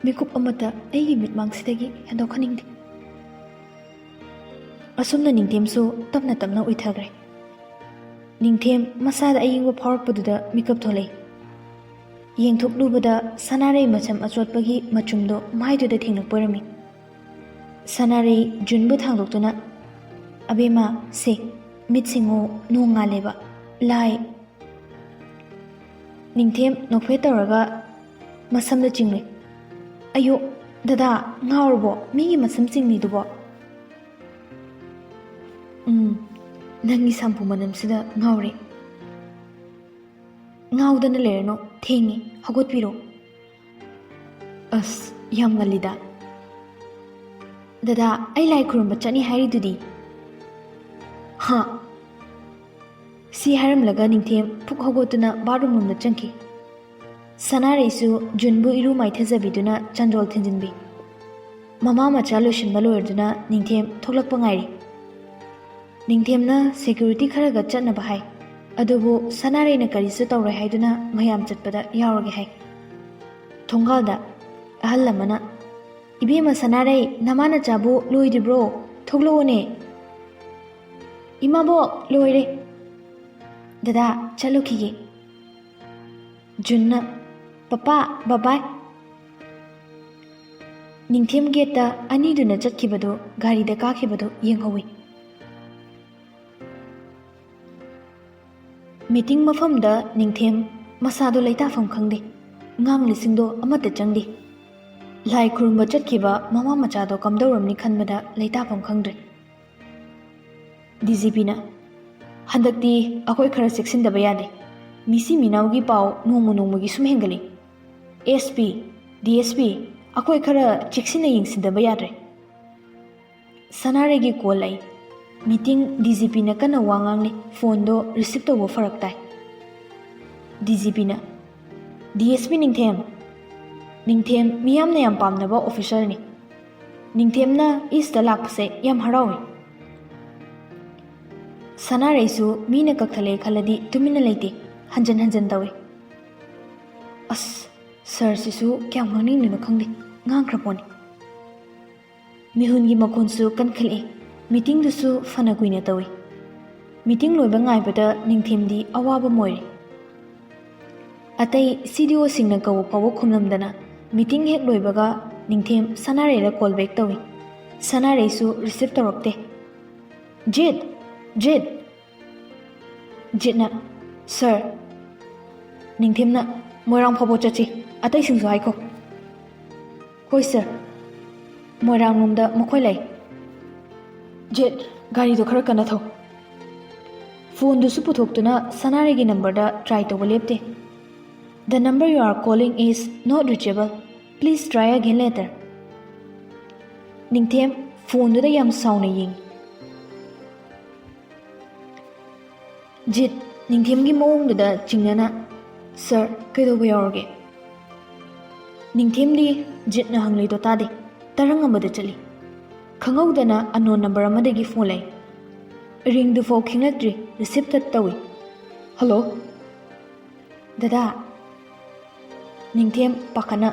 ꯃꯤꯀꯨꯞ ꯑꯃꯠꯇ ꯑꯩꯒꯤ ꯃꯤꯠꯃꯥꯡꯁꯤꯗꯒꯤ ꯍꯦꯟꯗꯣꯛꯍꯟꯅꯤꯡꯗꯦ꯫ ꯑꯁꯨꯝꯅ ꯅꯤꯡꯊꯦꯝꯁꯨ ꯇꯞꯅ ꯎꯏꯊꯈ꯭ꯔꯦ꯫ ꯅꯤꯡꯊꯦꯝ ꯃꯁꯥꯗ ꯑꯌꯤꯡꯕ ꯐꯥꯎꯔꯛꯄꯗꯨꯗ ꯃꯤꯀꯞ ꯊꯣꯛꯂꯛꯏ꯫ ꯌꯦꯡꯊꯣꯛꯂꯨꯕꯗ ꯁꯅꯥꯔꯩ ꯃꯁꯝ ꯑꯆꯣꯠꯄꯒꯤ ꯃꯆꯨꯝꯗꯣ ꯃꯥꯏꯗꯨꯗ ꯊꯦꯡꯂꯛꯄ ꯑꯣꯏꯔꯝꯃꯤ꯫ ꯁꯅꯥꯔꯩ ꯖꯨꯟꯕꯨ ꯊꯥꯡꯗꯣꯛꯇꯨꯅ ꯑꯕꯦꯝꯃ ꯁꯦ ꯃꯤꯠ ꯁꯤꯡꯉꯣ ꯅꯣꯡ ꯉꯥꯜꯂꯦꯕ ꯂꯥꯏ꯫ ꯅꯤꯡꯊꯦꯝ ꯅꯣꯛꯐꯦꯠ ꯇꯧꯔꯒ ꯃꯁꯝꯗ ꯆꯤꯡꯂꯨꯏ꯫ ꯑꯌꯣ ꯗꯗꯥ ꯉꯥꯎꯔꯕꯣ ꯃꯤꯒꯤ ꯃꯁꯝ ꯆꯤꯡꯂꯤꯗꯨꯕꯣ? ꯅꯪꯒꯤ ꯁꯥꯝꯄꯨ ꯃꯅꯝꯁꯤꯗ ꯉꯥꯎꯔꯦ꯫ ꯉꯥꯎꯗꯅ ꯂꯩꯔꯅꯣ ꯊꯦꯡꯉꯦ ꯍꯧꯒꯠꯄꯤꯔꯣ꯫ ꯑꯁ ꯌꯥꯝ ꯉꯜꯂꯤꯗ꯫ ꯗꯗꯥ ꯑꯩ ꯂꯥꯏ ꯈꯨꯔꯨꯝꯕ ꯆꯠꯅꯤ ꯍꯥꯏꯔꯤꯗꯨꯗꯤ꯫ ꯍꯥ? ꯁꯤ ꯍꯥꯏꯔꯝꯂꯒ ꯅꯤꯡꯊꯦꯝ ꯐꯨꯛ ꯍꯧꯒꯠꯇꯨꯅ ꯕꯥꯠꯔꯨꯝ ꯔꯣꯝꯗ ꯆꯪꯈꯤ꯫ ꯁꯅꯥꯔꯩꯁꯨ ꯖꯨꯟꯕꯨ ꯏꯔꯨ ꯃꯥꯏꯊꯖꯕꯤꯗꯨꯅ ꯆꯟꯗꯣꯜ ꯊꯤꯟꯖꯤꯟꯕꯤ꯫ ꯃꯃꯥ ꯃꯆꯥ ꯂꯣꯏꯁꯤꯟꯕ ꯂꯣꯏꯔꯗꯨꯅ ꯅꯤꯡꯊꯦꯝ ꯊꯣꯛꯂꯛꯄ ꯉꯥꯏꯔꯤ꯫ ꯅꯤꯡꯊꯦꯝꯅ ꯁꯦꯀ꯭ꯌꯨꯔꯤꯇꯤ ꯈꯔꯒ ꯆꯠꯅꯕ ꯍꯥꯏ꯫ ꯑꯗꯨꯕꯨ ꯁꯅꯥꯔꯩꯅ ꯀꯔꯤꯁꯨ ꯇꯧꯔꯣꯏ ꯍꯥꯏꯗꯨꯅ ꯃꯌꯥꯝ ꯆꯠꯄꯗ ꯌꯥꯎꯔꯒꯦ ꯍꯥꯏ꯫ ꯊꯣꯡꯒꯥꯜꯗ ꯑꯍꯜ ꯑꯃꯅ ꯏꯕꯦꯝꯃ ꯁꯅꯥꯔꯩ ꯅꯃꯥ ꯅꯆꯥꯕꯨ ꯂꯣꯏꯗ꯭ꯔꯤꯕ꯭ꯔꯣ? ꯊꯣꯛꯂꯛꯑꯣꯅꯦ꯫ ꯏꯃꯥꯕꯣꯛ ꯂꯣꯏꯔꯦ꯫ ꯗꯗꯥ ꯆꯠꯂꯨꯈꯤꯒꯦ꯫ ꯖꯨꯟꯅ ꯄꯄꯥ ꯕꯕꯥꯏ꯫ ꯅꯤꯡꯊꯦꯝ ꯒꯦꯠꯇ ꯑꯅꯤꯗꯨꯅ ꯆꯠꯈꯤꯕꯗꯨ ꯒꯥꯔꯤꯗ ꯀꯥꯈꯤꯕꯗꯨ ꯌꯦꯡꯍꯧꯏ꯫ ꯃꯤꯇꯤꯡ ꯃꯐꯝꯗ ꯅꯤꯡꯊꯦꯝ ꯃꯁꯥꯗꯣ ꯂꯩꯇꯥꯐꯝ ꯈꯪꯗꯦ꯫ ꯉꯥꯡꯂꯤꯁꯤꯡꯗꯣ ꯑꯃꯠꯇ ꯆꯪꯗꯦ꯫ ꯂꯥꯏ ꯈꯨꯔꯨꯝꯕ ꯆꯠꯈꯤꯕ ꯃꯃꯥ ꯃꯆꯥꯗꯣ ꯀꯝꯗꯧꯔꯝꯅꯤ ꯈꯟꯕꯗ ꯂꯩꯇꯥꯐꯝ ꯈꯪꯗ꯭ꯔꯦ꯫ DGPꯅ ꯍꯟꯗꯛꯇꯤ ꯑꯩꯈꯣꯏ ꯈꯔ ꯆꯦꯛꯁꯤꯟꯗꯕ ꯌꯥꯗꯦ꯫ ꯃꯤꯁꯤ ꯃꯤꯅꯥꯎꯒꯤ ꯄꯥꯎ ꯅꯣꯡꯃꯒꯤ ꯁꯨꯝ ꯍꯦꯟꯒꯠꯂꯤ꯫ SP, DSP ꯑꯩꯈꯣꯏ ꯈꯔ ꯆꯦꯛꯁꯤꯟꯅ ꯌꯦꯡꯁꯤꯟꯗꯕ ꯌꯥꯗ꯭ꯔꯦ꯫ ꯁꯅꯥꯔꯩꯒꯤ ꯀꯣꯜ ꯂꯩ꯫ ꯃꯤꯇꯤꯡ DGPꯅ ꯀꯟꯅ ꯋꯥ ꯉꯥꯡꯂꯤ꯫ ꯐꯣꯟꯗꯣ ꯔꯤꯁꯤꯞ ꯇꯧꯕ ꯐꯔꯛ ꯇꯥꯏ꯫ DGPꯅ DSP ꯅꯤꯡꯊꯦꯝ ꯃꯤꯌꯥꯝꯅ ꯌꯥꯝ ꯄꯥꯝꯅꯕ ꯑꯣꯐꯤꯁꯔꯅꯤ꯫ ꯅꯤꯡꯊꯦꯝꯅ ꯏꯁꯇ ꯂꯥꯛꯄꯁꯦ ꯌꯥꯝ ꯍꯔꯥꯎꯏ꯫ ꯁꯅꯥꯔꯩꯁꯨ ꯃꯤꯅ ꯀꯛꯊꯠꯂꯦ ꯈꯜꯂꯗꯤ ꯇꯨꯃꯤꯟꯅ ꯂꯩꯇꯦ꯫ ꯍꯟꯖꯟ ꯇꯧꯏ꯫ ꯑꯁ ꯁꯔꯁꯤꯁꯨ ꯀꯌꯥꯝ ꯉꯥꯡꯅꯤꯡꯂꯤꯅꯣ ꯈꯪꯗꯦ ꯉꯥꯡꯈ꯭ꯔꯄꯣꯠꯅꯤ꯫ ꯃꯤꯍꯨꯟꯒꯤ ꯃꯈꯣꯟꯁꯨ ꯀꯟꯈꯠꯂꯛꯏ꯫ ꯃꯤꯇꯤꯡꯗꯨꯁꯨ ꯐꯅ ꯀꯨꯏꯅ ꯇꯧꯏ꯫ ꯃꯤꯇꯤꯡ ꯂꯣꯏꯕ ꯉꯥꯏꯕꯗ ꯅꯤꯡꯊꯦꯝꯗꯤ ꯑꯋꯥꯕ ꯑꯣꯏꯔꯦ꯫ ꯑꯇꯩ CDOꯁꯤꯡꯅ ꯀꯧꯕ ꯐꯥꯎꯕ ꯈꯨꯝꯂꯝꯗꯅ ꯃꯤꯇꯤꯡ ꯍꯦꯛ ꯂꯣꯏꯕꯒ ꯅꯤꯡꯊꯦꯝ ꯁꯅꯥꯔꯩꯗ ꯀꯣꯜ ꯕꯦꯛ ꯇꯧꯏ꯫ ꯁꯅꯥꯔꯩꯁꯨ ꯔꯤꯁꯤꯞ ꯇꯧꯔꯛꯇꯦ꯫ ꯖꯤꯠ ꯖꯤꯠꯅ ꯁꯔ꯫ ꯅꯤꯡꯊꯦꯝꯅ ꯃꯣꯏꯔꯥꯡ ꯐꯥꯎꯕ ꯆꯠꯁꯤ ꯑꯇꯩꯁꯤꯡꯁꯨ ꯍꯥꯏꯈꯣ꯫ ꯍꯣꯏ ꯁꯔ꯫ ꯃꯣꯏꯔꯥꯡꯂꯣꯝꯗ ꯃꯈꯣꯏ ꯂꯩ꯫ ꯖꯤꯠ ꯒꯥꯔꯤꯗꯣ ꯈꯔ ꯀꯟꯅ ꯊꯧ꯫ ꯐꯣꯟꯗꯨꯁꯨ ꯄꯨꯊꯣꯛꯇꯨꯅ ꯁꯅꯥꯔꯩꯒꯤ ꯅꯝꯕꯔꯗ ꯇ꯭ꯔꯥꯏ ꯇꯧꯕ ꯂꯦꯞꯇꯦ꯫ The number you are calling is not reachable. Please try again later. ꯅꯤꯡꯊꯦꯝ ꯐꯣꯟꯗꯨꯗ ꯌꯥꯝ ꯁꯥꯎꯅ ꯌꯦꯡꯉꯤ꯫ ꯖꯤꯠ ꯅꯤꯡꯊꯦꯝꯒꯤ ꯃꯑꯣꯡꯗꯨꯗ ꯆꯤꯡꯅꯅ ꯁꯔ ꯀꯩꯗꯧꯕ ꯌꯥꯎꯔꯒꯦ? ꯅꯤꯡꯊꯦꯝꯗꯤ ꯖꯤꯠꯅ ꯍꯪꯂꯤꯗꯣ ꯇꯥꯗꯦ꯫ ꯇꯔꯪ ꯑꯃꯗ ꯆꯠꯂꯤ꯫ ꯈꯪꯍꯧꯗꯅ ꯑꯟꯅꯣꯟ ꯅꯝꯕꯔ ꯑꯃꯗꯒꯤ ꯐꯣꯟ ꯂꯩ꯫ ꯔꯤꯡꯗꯨꯐꯥꯎ ꯈꯤꯡꯂꯛꯇ꯭ꯔꯤ ꯔꯤꯁꯤꯞꯇ ꯇꯧꯏ꯫ ꯍꯜꯂꯣ ꯗꯗꯥ꯫ ꯅꯤꯡꯊꯦꯝ ꯄꯥꯈꯠꯅ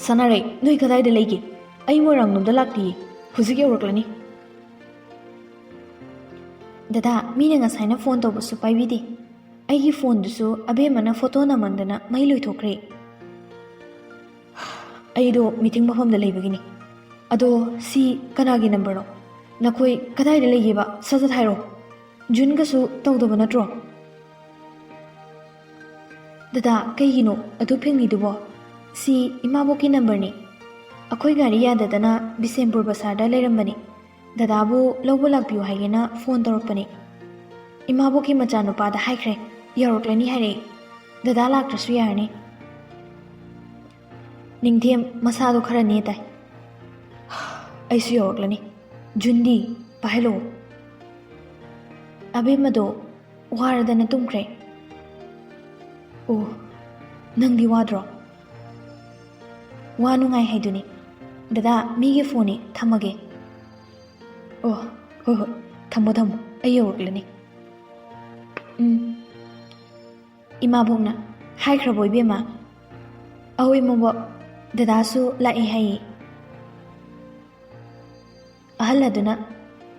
ꯁꯅꯥꯔꯩ ꯅꯣꯏ ꯀꯗꯥꯏꯗ ꯂꯩꯒꯦ? ꯑꯩ ꯃꯣꯏꯔꯥꯡꯂꯣꯝꯗ ꯂꯥꯛꯇꯤꯌꯦ ꯍꯧꯖꯤꯛ ꯌꯧꯔꯛꯂꯅꯤ꯫ ꯗꯗꯥ ꯃꯤꯅ ꯉꯁꯥꯏꯅ ꯐꯣꯟ ꯇꯧꯕꯁꯨ ꯄꯥꯏꯕꯤꯗꯦ꯫ ꯑꯩꯒꯤ ꯐꯣꯟꯗꯨꯁꯨ ꯑꯕꯦꯝꯃꯅ ꯐꯣꯇꯣ ꯅꯝꯃꯟꯗꯅ ꯃꯩ ꯂꯣꯏꯊꯣꯛꯈ꯭ꯔꯦ꯫ ꯑꯩꯗꯣ ꯃꯤꯇꯤꯡ ꯃꯐꯝꯗ ꯂꯩꯕꯒꯤꯅꯤ꯫ ꯑꯗꯣ ꯁꯤ ꯀꯅꯥꯒꯤ ꯅꯝꯕꯔꯅꯣ? ꯅꯈꯣꯏ ꯀꯗꯥꯏꯗ ꯂꯩꯒꯦꯕ ꯁꯠ ꯍꯥꯏꯔꯣ꯫ ꯖꯨꯟꯒꯁꯨ ꯇꯧꯗꯕ ꯅꯠꯇ꯭ꯔꯣ? ꯗꯗꯥ ꯀꯩꯒꯤꯅꯣ ꯑꯗꯨ ꯐꯤꯡꯂꯤꯗꯨꯕꯣ? ꯁꯤ ꯏꯃꯥꯕꯣꯛꯀꯤ ꯅꯝꯕꯔꯅꯤ꯫ ꯑꯩꯈꯣꯏ ꯒꯥꯔꯤ ꯌꯥꯗꯗꯅ ꯕꯤꯁꯦꯝꯄꯨꯔ ꯕꯖꯥꯔꯗ ꯂꯩꯔꯝꯕꯅꯤ꯫ ꯗꯗꯥꯕꯨ ꯂꯧꯕ ꯂꯥꯛꯄꯤꯌꯨ ꯍꯥꯏꯒꯦꯅ ꯐꯣꯟ ꯇꯧꯔꯛꯄꯅꯤ꯫ ꯏꯃꯥꯕꯣꯛꯀꯤ ꯃꯆꯥꯅꯨꯄꯥꯗ ꯍꯥꯏꯈ꯭ꯔꯦ ꯌꯧꯔꯛꯂꯅꯤ ꯍꯥꯏꯔꯛꯏ꯫ ꯗꯗꯥ ꯂꯥꯛꯇ꯭ꯔꯁꯨ ꯌꯥꯔꯅꯤ꯫ ꯅꯤꯡꯊꯦꯝ ꯃꯁꯥꯗꯣ ꯈꯔ ꯅꯦꯇꯥꯏ꯫ ꯑꯩꯁꯨ ꯌꯧꯔꯛꯂꯅꯤ꯫ ꯖꯨꯟꯗꯤ ꯄꯥꯏꯍꯜꯂꯛꯑꯣ꯫ ꯑꯕꯦꯝꯃꯗꯣ ꯋꯥꯔꯗꯅ ꯇꯨꯝꯈ꯭ꯔꯦ꯫ ꯑꯣ, ꯅꯪꯗꯤ ꯋꯥꯗ꯭ꯔꯣ? ꯋꯥ ꯅꯨꯡꯉꯥꯏ ꯍꯥꯏꯗꯨꯅꯤ꯫ ꯗꯗꯥ ꯃꯤꯒꯤ ꯐꯣꯟꯅꯤ, ꯊꯝꯃꯒꯦ꯫ ꯑꯣ, ꯍꯣꯏ ꯍꯣꯏ, ꯊꯝꯃꯣ ꯊꯝꯃꯣ, ꯑꯩ ꯌꯧꯔꯛꯂꯅꯤ꯫ ꯏꯃꯥꯕꯣꯛꯅ ꯍꯥꯏꯈ꯭ꯔꯕꯣ ꯏꯕꯦꯝꯃ? ꯑꯍꯣꯏ ꯏꯃꯥꯕꯣꯛ, ꯗꯗꯥꯁꯨ ꯂꯥꯛꯑꯦ ꯍꯥꯏꯌꯦ꯫ ꯑꯍꯜ ꯑꯗꯨꯅ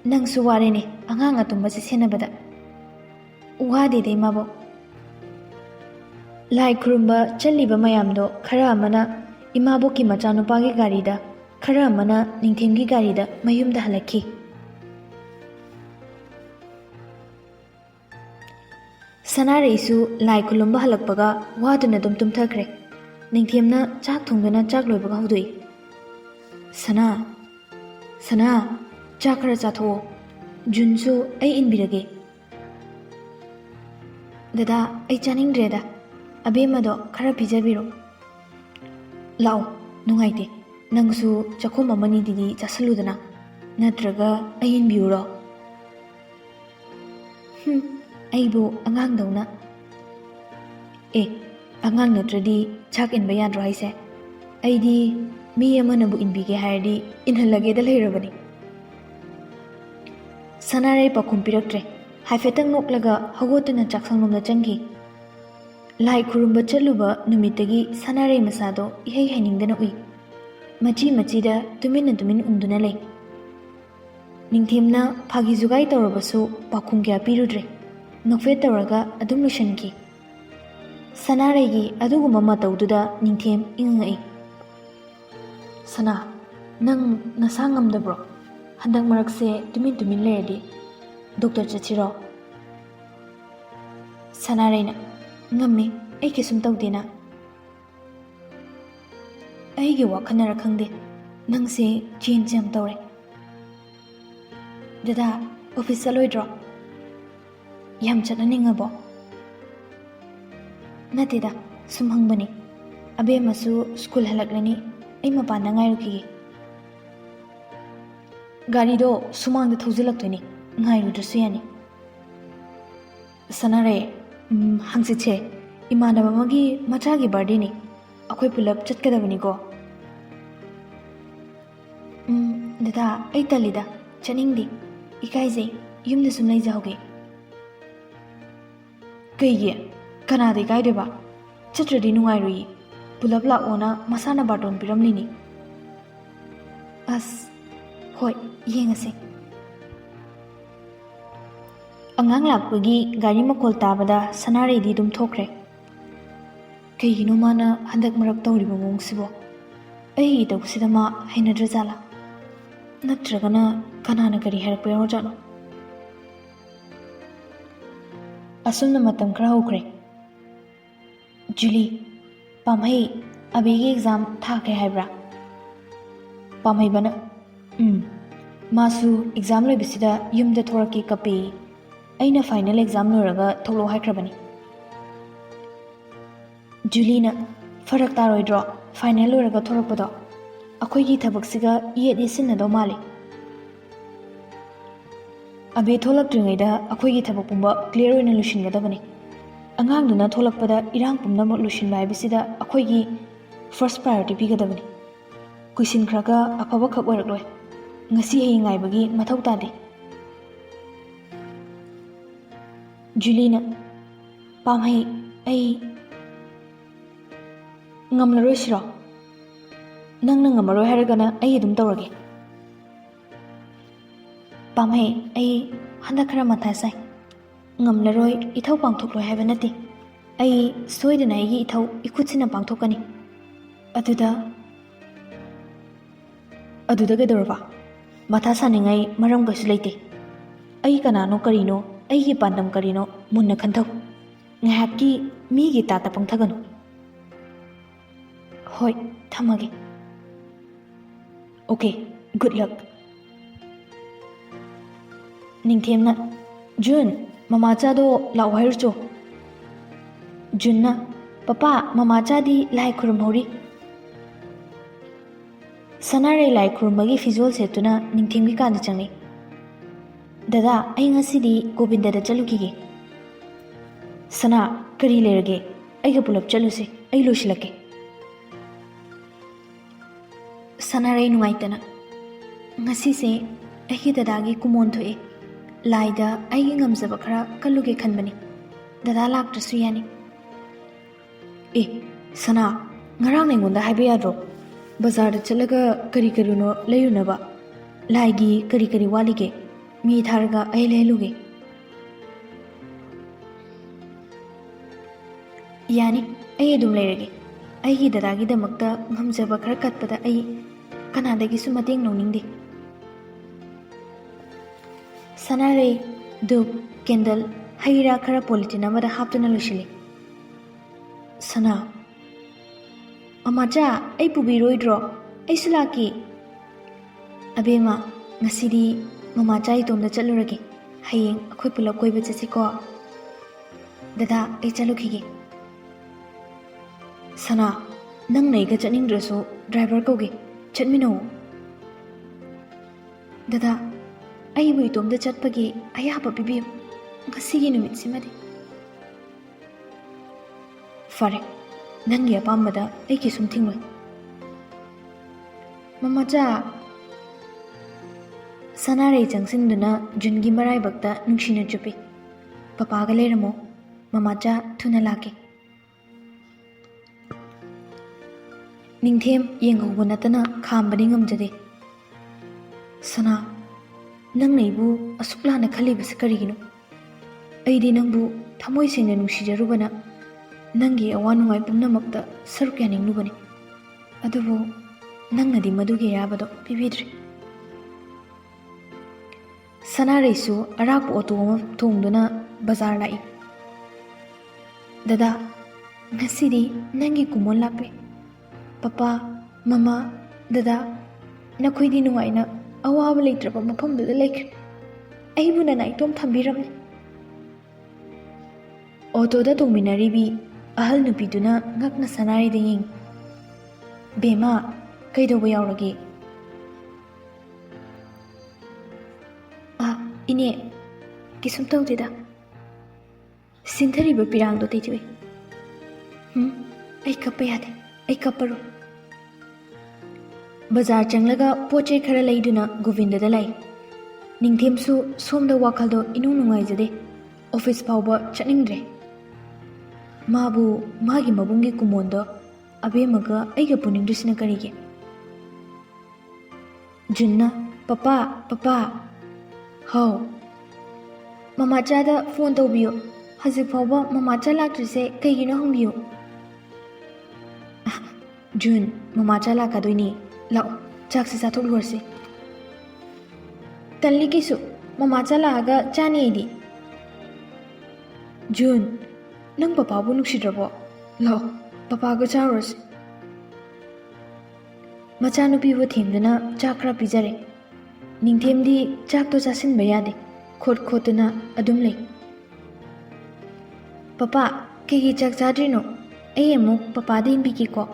ꯅꯪꯁꯨ ꯋꯥꯔꯦꯅꯦ ꯑꯉꯥꯡ ꯑꯇꯨꯝꯕꯁꯦ ꯁꯦꯟꯅꯕꯗ꯫ ꯋꯥꯗꯦꯗ ꯏꯃꯥꯕꯣꯛ꯫ ꯂꯥꯏ ꯈꯨꯔꯨꯝꯕ ꯆꯠꯂꯤꯕ ꯃꯌꯥꯝꯗꯣ ꯈꯔ ꯑꯃꯅ ꯏꯃꯥꯕꯣꯛꯀꯤ ꯃꯆꯥꯅꯨꯄꯥꯒꯤ ꯒꯥꯔꯤꯗ, ꯈꯔ ꯑꯃꯅ ꯅꯤꯡꯊꯦꯝꯒꯤ ꯒꯥꯔꯤꯗ ꯃꯌꯨꯝꯗ ꯍꯜꯂꯛꯈꯤ꯫ ꯁꯅꯥꯔꯩꯁꯨ ꯂꯥꯏ ꯈꯨꯔꯨꯝꯕ ꯍꯜꯂꯛꯄꯒ ꯋꯥꯗꯨꯅ ꯑꯗꯨꯝ ꯇꯨꯝꯊꯈ꯭ꯔꯦ꯫ ꯅꯤꯡꯊꯦꯝꯅ ꯆꯥꯛ ꯊꯣꯡꯗꯨꯅ ꯆꯥꯛ ꯂꯣꯏꯕꯒ ꯍꯧꯗꯣꯛꯏ꯫ ꯁꯅꯥ, ꯁꯅꯥ, ꯆꯥꯛ ꯈꯔ ꯆꯥꯊꯣꯛꯑꯣ꯫ ꯖꯨꯟꯁꯨ ꯑꯩ ꯏꯟꯕꯤꯔꯒꯦ꯫ ꯗꯗꯥ ꯑꯩ ꯆꯥꯅꯤꯡꯗ꯭ꯔꯦꯗ, ꯑꯕꯦꯝꯃꯗꯣ ꯈꯔ ꯄꯤꯖꯕꯤꯔꯣ꯫ ꯂꯥꯛꯑꯣ, ꯅꯨꯡꯉꯥꯏꯇꯦ, ꯅꯪꯁꯨ ꯆꯥꯛꯈꯨꯝ ꯑꯃꯅꯤꯗꯤ ꯆꯥꯁꯤꯜꯂꯨꯗꯅ, ꯅꯠꯇ꯭ꯔꯒ ꯑꯩ ꯏꯟꯕꯤꯌꯨꯔꯣ? ꯑꯩꯕꯨ ꯑꯉꯥꯡꯗꯧꯅ꯫ ꯑꯉꯥꯡ ꯅꯠꯇ꯭ꯔꯗꯤ ꯆꯥꯛ ꯏꯟꯕ ꯌꯥꯗ꯭ꯔꯣ ꯍꯥꯏꯁꯦ? ꯑꯩꯗꯤ ꯃꯤ ꯑꯃꯅꯕꯨ ꯏꯟꯕꯤꯒꯦ ꯍꯥꯏꯔꯗꯤ ꯏꯟꯍꯜꯂꯒꯦꯗ ꯂꯩꯔꯕꯅꯤ꯫ ꯁꯅꯥꯔꯩ ꯄꯥꯎꯈꯨꯝ ꯄꯤꯔꯛꯇ꯭ꯔꯦ꯫ ꯍꯥꯏꯐꯦꯠꯇꯪ ꯅꯣꯛꯂꯒ ꯍꯧꯒꯠꯇꯨꯅ ꯆꯥꯛꯁꯪꯂꯣꯝꯗ ꯆꯪꯈꯤ꯫ ꯂꯥꯏ ꯈꯨꯔꯨꯝꯕ ꯆꯠꯂꯨꯕ ꯅꯨꯃꯤꯠꯇꯒꯤ ꯁꯅꯥꯔꯩ ꯃꯁꯥꯗꯣ ꯏꯍꯩ ꯍꯩꯅꯤꯡꯗꯅ ꯎꯏ꯫ ꯃꯆꯤ ꯃꯆꯤꯗ ꯇꯨꯃꯤꯟꯅ ꯎꯪꯗꯨꯅ ꯂꯩ꯫ ꯅꯤꯡꯊꯦꯝꯅ ꯐꯥꯒꯤ ꯖꯨꯒꯥꯏ ꯇꯧꯔꯕꯁꯨ ꯄꯥꯎꯈꯨꯝ ꯀꯌꯥ ꯄꯤꯔꯨꯗ꯭ꯔꯦ꯫ ꯅꯣꯛꯐꯦꯠ ꯇꯧꯔꯒ ꯑꯗꯨꯝ ꯂꯣꯏꯁꯤꯟꯈꯤ꯫ ꯁꯅꯥꯔꯩꯒꯤ ꯑꯗꯨꯒꯨꯝꯕ ꯃꯇꯧꯗꯨꯗ ꯅꯤꯡꯊꯦꯝ ꯏꯪꯉꯛꯏ꯫ ꯁꯅꯥ, ꯅꯪ ꯅꯁꯥ ꯉꯝꯗꯕ꯭ꯔꯣ? ꯍꯟꯗꯛ ꯃꯔꯛꯁꯦ ꯇꯨꯃꯤꯟ ꯂꯩꯔꯗꯤ ꯗꯣꯛꯇꯔ ꯆꯠꯁꯤꯔꯣ? ꯁꯅꯥꯔꯩꯅ ꯉꯝꯃꯤ, ꯑꯩ ꯀꯩꯁꯨꯝ ꯇꯧꯗꯦꯅ꯫ ꯑꯩꯒꯤ ꯋꯥꯈꯜꯅꯔ ꯈꯪꯗꯦ, ꯅꯪꯁꯦ ꯆꯦꯟꯖ ꯌꯥꯝ ꯇꯧꯔꯦ꯫ ꯗꯗꯥ ꯑꯣꯐꯤꯁ ꯆꯠꯂꯣꯏꯗ꯭ꯔꯣ? ꯌꯥꯝ ꯆꯠꯅꯅꯤꯡꯉꯕꯣ? ꯅꯠꯇꯦꯗ, ꯁꯨꯝ ꯍꯪꯕꯅꯤ꯫ ꯑꯕꯦꯝꯃꯁꯨ ꯁ꯭ꯀꯨꯜ ꯍꯜꯂꯛꯂꯅꯤ, ꯑꯩ ꯃꯄꯥꯟꯗ ꯉꯥꯏꯔꯨꯈꯤꯒꯦ꯫ ꯒꯥꯔꯤꯗꯣ ꯁꯨꯃꯥꯡꯗ ꯊꯧꯖꯤꯜꯂꯛꯇꯣꯏꯅꯤ, ꯉꯥꯏꯔꯨꯗ꯭ꯔꯁꯨ ꯌꯥꯅꯤ꯫ ꯁꯅꯥꯔꯩ, ꯍꯪꯆꯤꯠꯁꯦ ꯏꯃꯥꯟꯅꯕ ꯑꯃꯒꯤ ꯃꯆꯥꯒꯤ ꯕꯥꯔꯗꯦꯅꯤ, ꯑꯩꯈꯣꯏ ꯄꯨꯂꯞ ꯆꯠꯀꯗꯕꯅꯤꯀꯣ꯫ ꯗꯗꯥ ꯑꯩ ꯇꯜꯂꯤꯗ, ꯆꯠꯅꯤꯡꯗꯦ, ꯏꯀꯥꯏꯖꯩ, ꯌꯨꯝꯗ ꯁꯨꯝ ꯂꯩꯖꯍꯧꯒꯦ꯫ ꯀꯩꯒꯤ? ꯀꯅꯥꯗ ꯏꯀꯥꯏꯗꯣꯏꯕ? ꯆꯠꯇ꯭ꯔꯗꯤ ꯅꯨꯡꯉꯥꯏꯔꯣꯏꯌꯦ, ꯄꯨꯂꯞ ꯂꯥꯛꯑꯣꯅ ꯃꯁꯥꯅ ꯕꯥꯔꯇꯣꯟ ꯄꯤꯔꯝꯂꯤꯅꯤ꯫ ꯑꯁ, ꯍꯣꯏ, ꯌꯦꯡꯉꯁꯤ꯫ ꯑꯉꯥꯡ ꯂꯥꯛꯄꯒꯤ ꯒꯥꯔꯤ ꯃꯈꯣꯜ ꯇꯥꯕꯗ ꯁꯅꯥꯔꯩꯗꯤ ꯑꯗꯨꯝ ꯊꯣꯛꯈ꯭ꯔꯦ꯫ ꯀꯩꯒꯤꯅꯣ ꯃꯥꯅ ꯍꯟꯗꯛ ꯃꯔꯛ ꯇꯧꯔꯤꯕ ꯃꯑꯣꯡꯁꯤꯕꯣ? ꯑꯩꯒꯤ ꯏꯇꯧꯁꯤꯗ ꯃꯥ ꯍꯩꯅꯗ꯭ꯔꯖꯥꯠꯂꯥ? ꯅꯠꯇ꯭ꯔꯒꯅ ꯀꯅꯥꯅ ꯀꯔꯤ ꯍꯥꯏꯔꯛꯄ ꯌꯥꯎꯔꯖꯥꯠꯅꯣ? ꯑꯁꯨꯝꯅ ꯃꯇꯝ ꯈꯔ ꯍꯧꯈ꯭ꯔꯦ꯫ ꯖꯨꯂꯤ, ꯄꯥꯝꯍꯩ ꯑꯕꯦꯒꯤ ꯑꯦꯛꯖꯥꯝ ꯊꯥꯈ꯭ꯔꯦ ꯍꯥꯏꯕ꯭ꯔꯥ? ꯄꯥꯝꯍꯩꯕꯅ ꯃꯥꯁꯨ ꯑꯦꯛꯖꯥꯝ ꯂꯣꯏꯕꯁꯤꯗ ꯌꯨꯝꯗ ꯊꯣꯔꯛꯀꯦ ꯀꯞꯄꯦꯌꯦ꯫ ꯑꯩꯅ ꯐꯥꯏꯅꯦꯜ ꯑꯦꯛꯖꯥꯝ ꯂꯣꯏꯔꯒ ꯊꯣꯛꯂꯛꯑꯣ ꯍꯥꯏꯈ꯭ꯔꯕꯅꯤ꯫ ꯖꯨꯂꯤꯅ ꯐꯔꯛ ꯇꯥꯔꯣꯏꯗ꯭ꯔꯣ ꯐꯥꯏꯅꯦꯜ ꯂꯣꯏꯔꯒ ꯊꯣꯔꯛꯄꯗꯣ? ꯑꯩꯈꯣꯏꯒꯤ ꯊꯕꯛꯁꯤꯒ ꯌꯦꯠꯁꯤꯟꯅꯗꯧ ꯃꯥꯜꯂꯤ꯫ ꯑꯕꯦ ꯊꯣꯛꯂꯛꯇ꯭ꯔꯤꯉꯩꯗ ꯑꯩꯈꯣꯏꯒꯤ ꯊꯕꯛ ꯄꯨꯝꯕ ꯀ꯭ꯂꯤꯌꯔ ꯑꯣꯏꯅ ꯂꯣꯏꯁꯤꯟꯒꯗꯕꯅꯤ꯫ ꯑꯉꯥꯡꯗꯨꯅ ꯊꯣꯛꯂꯛꯄꯗ ꯏꯔꯥꯡ ꯄꯨꯝꯅꯃꯛ ꯂꯣꯏꯁꯤꯟꯕ ꯍꯥꯏꯕꯁꯤꯗ ꯑꯩꯈꯣꯏꯒꯤ ꯐꯥꯔꯁ ꯄ꯭ꯔꯥꯏꯌꯣꯔꯤꯇꯤ ꯄꯤꯒꯗꯕꯅꯤ꯫ ꯀꯨꯏꯁꯤꯟꯈ꯭ꯔꯒ ꯑꯐꯕ ꯈꯛ ꯑꯣꯏꯔꯛꯂꯣꯏ꯫ ꯉꯁꯤ ꯍꯌꯦꯡ ꯉꯥꯏꯕꯒꯤ ꯃꯊꯧ ꯇꯥꯗꯦ꯫ ꯖꯨꯂꯤꯅ ꯄꯥꯝꯍꯩ, ꯑꯩ ꯉꯝꯂꯔꯣꯏꯁꯤꯔꯣ? ꯅꯪꯅ ꯉꯝꯃꯔꯣꯏ ꯍꯥꯏꯔꯒꯅ ꯑꯩ ꯑꯗꯨꯝ ꯇꯧꯔꯒꯦ꯫ ꯄꯥꯝꯍꯩ, ꯑꯩ ꯍꯟꯗꯛ ꯈꯔ ꯃꯊꯥ ꯁꯥꯏ꯫ ꯉꯝꯂꯔꯣꯏ, ꯏꯊꯧ ꯄꯥꯡꯊꯣꯛꯂꯣꯏ ꯍꯥꯏꯕ ꯅꯠꯇꯦ꯫ ꯑꯩ ꯁꯣꯏꯗꯅ ꯑꯩꯒꯤ ꯏꯊꯧ ꯏꯈꯨꯠꯁꯤꯅ ꯄꯥꯡꯊꯣꯛꯀꯅꯤ꯫ ꯑꯗꯨꯗ ꯀꯩꯗꯧꯔꯕ? ꯃꯊꯥ ꯁꯥꯅꯤꯡꯉꯥꯏ ꯃꯔꯝ ꯀꯩꯁꯨ ꯂꯩꯇꯦ꯫ ꯑꯩ ꯀꯅꯥꯅꯣ ꯀꯔꯤꯅꯣ, ꯑꯩꯒꯤ ꯄꯥꯟꯗꯝ ꯀꯔꯤꯅꯣ ꯃꯨꯟꯅ ꯈꯟꯊꯧ꯫ ꯉꯥꯏꯍꯥꯛꯀꯤ ꯃꯤꯒꯤ ꯇꯥꯠꯇ ꯄꯪꯊꯒꯅꯨ꯫ ꯍꯣꯏ, ꯊꯝꯃꯒꯦ꯫ ꯑꯣꯀꯦ, ꯒꯨꯗ ꯂꯛ꯫ ꯅꯤꯡꯊꯦꯝꯅ ꯖꯨꯟ, ꯃꯃꯥꯆꯥꯗꯣ ꯂꯥꯛꯑꯣ ꯍꯥꯏꯔꯨꯆꯣ꯫ ꯖꯨꯟꯅ papa, ꯃꯃꯥꯆꯥꯗꯤ Lai ꯈꯨꯔꯨꯝꯍꯧꯔꯤ꯫ Sanare lai khurumagi fizol setuna ningthimgi kanda changi. Dada, ai ngasidi Govinda da chalukige. Sana, kari lerage, aiga pulap chaluse, ai losilake. Sanare nungaitana. Ngasi se, aigi dadagi kumon thoe. Laida aigi ngamzaba khara kaluge khanbani. Dada laktrasu yani. Sana, ngarang nengonda haibe yadro. Bazar da chalaga kari no layunaba. Laigi kari walige. Mi tharga ai leluge. Yani, ai edum lerage. Aigi dadagi damakta ngamzaba khara katpada ai kanadagi su mateng nongningde. Sanare, dup, candle, haira khara polythene amada haptuna loshili. Sana, Amacha, ai pubiroidro, ai sulaki. Abema, ngasidi mamacha itomda chalurage. Hayeng akhoi pulap koiba chatsiko. Dada, ai chalukige. Sana, nang naiga chatningdrasu driver koge. Chatmino. Dada, ai bu itomda chatpagi ayaba pibiyo. Ngasigi numitsimadi. Fare. Nangi apambada aiki sum thingloi. Mamacha, Sanare changsinduna jungi marai bakta nungshina chupi. Papa ga leramo, Mamacha thuna lake. Ningthem yenghouba natana khambani ngamjade. Sana, nang naibu asuklana khalibase karigino. Aidi nangbu thamoi sengna nungsijarubana. Nangi awa nungai pumnamakta saruk yaninglubani. Adubu nangadi madugi yabado pibidri. Sanare su araku auto ama thongduna bazar lai. Dada, ngasidi nangi kumon lakpe. Papa, Mama, Dada, nakoidi nungaina awaba leitraba mafamduda laikre. Aibuna naitom thambiramne. Auto da tongminaribi ahal nupiduna ngakna Sanare da ying. Bema, kaidoba yaurage. Ine, kisum tawdida. Sinthariba pirangdo tejwe. Ai kappa yade, ai kapparo. Bazar changlaga poche khara laiduna Govinda da lai. Ningthemsu somda wakhaldo inung nungaijade. Office fawba chatningdre. Mabu magi mabungi kumondo abemaga aiga puningdrisina karige. Junna, Papa. How? Mamacha da phone tawbiyo. Hazik fawba Mamacha laktrise kaigino hangbiyo. Jun, Mamacha lakadoini. Lao, chakse sathok lorse. Talli kisu, Mamacha laga chani idi. Jun, nang papa bu nuksidrabo. Lao, papa go charose. Machanupi bu themduna chakra pijare. Ningthemdi chak to chasin bayade. Khotuna adum lei. Papa, kegi chak chadrino. Ai amuk papa din biki ko.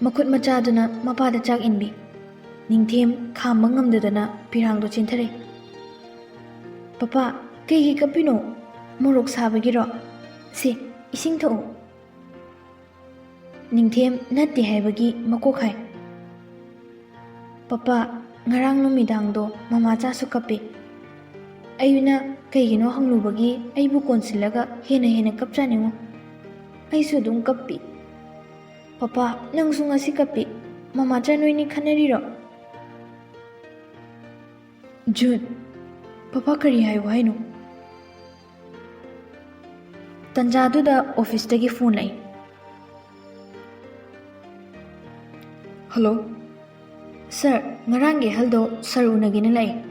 Makut machaduna mapada chak inbi. Ningthem khamba ngamdadana pirangdo chinthare. Papa, kegi kapino. Morok sabagiro. Se, ising thau. Ningthem natti haibagi makokhai. Papa, ngarang numidangdo Mamacha su kape. Ayuna kaigino hanglubagi aibu konsilaga hena kapchaningo. Aisu dum kapi. Papa, nang su ngasi kapi. Mamacha noini khanariro. Jun, Papa kari haibu haino. Tanjaduda office dagi phone lai. Hello? Sir, ngarangi haldo sir unagina lai.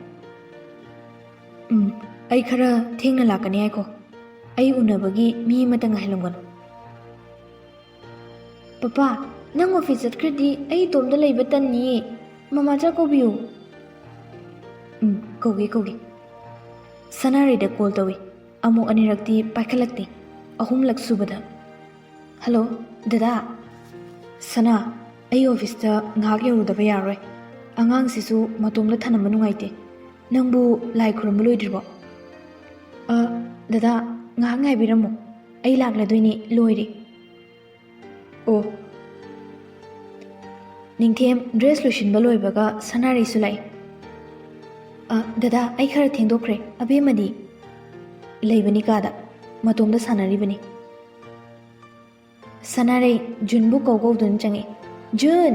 Ai khara thengna lakani ai ko. Ai unabagi mi matang hailongon. Papa, nang office atkredi ai tomda laiba tanni. Mamacha ko biu. Kogi. Sanare da call tawi. Amu anirakti paikhalakti. Ahumlak subada. Hello, Dada. Sana, ꯑꯩ ꯑꯣꯐꯤꯁꯇ ꯉꯥꯏꯍꯥꯛ ꯌꯧꯔꯨꯗꯕ ꯌꯥꯔꯣꯏ ꯑꯉꯥꯡꯁꯤꯁꯨ ꯃꯇꯣꯝꯗ ꯊꯅꯝꯕ ꯅꯨꯡꯉꯥꯏꯇꯦ ꯅꯪꯕꯨ ꯂꯥꯏ ꯈꯨꯔꯨꯝꯕ ꯂꯣꯏꯗ꯭ꯔꯤꯕꯣ ꯗꯗꯥ ꯉꯥꯏꯍꯥꯛ ꯉꯥꯏꯕꯤꯔꯝꯃꯣ ꯑꯩ ꯂꯥꯛꯂꯗꯣꯏꯅꯤ ꯂꯣꯏꯔꯦ ꯑꯣ ꯅꯤꯡꯊꯦꯝ ꯗ꯭ꯔꯦꯁ ꯂꯣꯏꯁꯤꯟꯕ ꯂꯣꯏꯕꯒ ꯁꯅꯥꯔꯩꯁꯨ ꯂꯥꯛꯏ ꯗꯗꯥ ꯑꯩ ꯈꯔ ꯊꯦꯡꯗꯣꯛꯈ꯭ꯔꯦ ꯑꯕꯦꯝꯃꯗꯤ ꯂꯩꯕꯅꯤ ꯀꯥꯗ ꯃꯇꯣꯝꯗ ꯁꯥꯟꯅꯔꯤꯕꯅꯤ ꯁꯅꯥꯔꯩ ꯖꯨꯟꯕꯨ ꯀꯧꯗꯨꯅ ꯆꯪꯉꯛꯏ ꯖꯨꯟ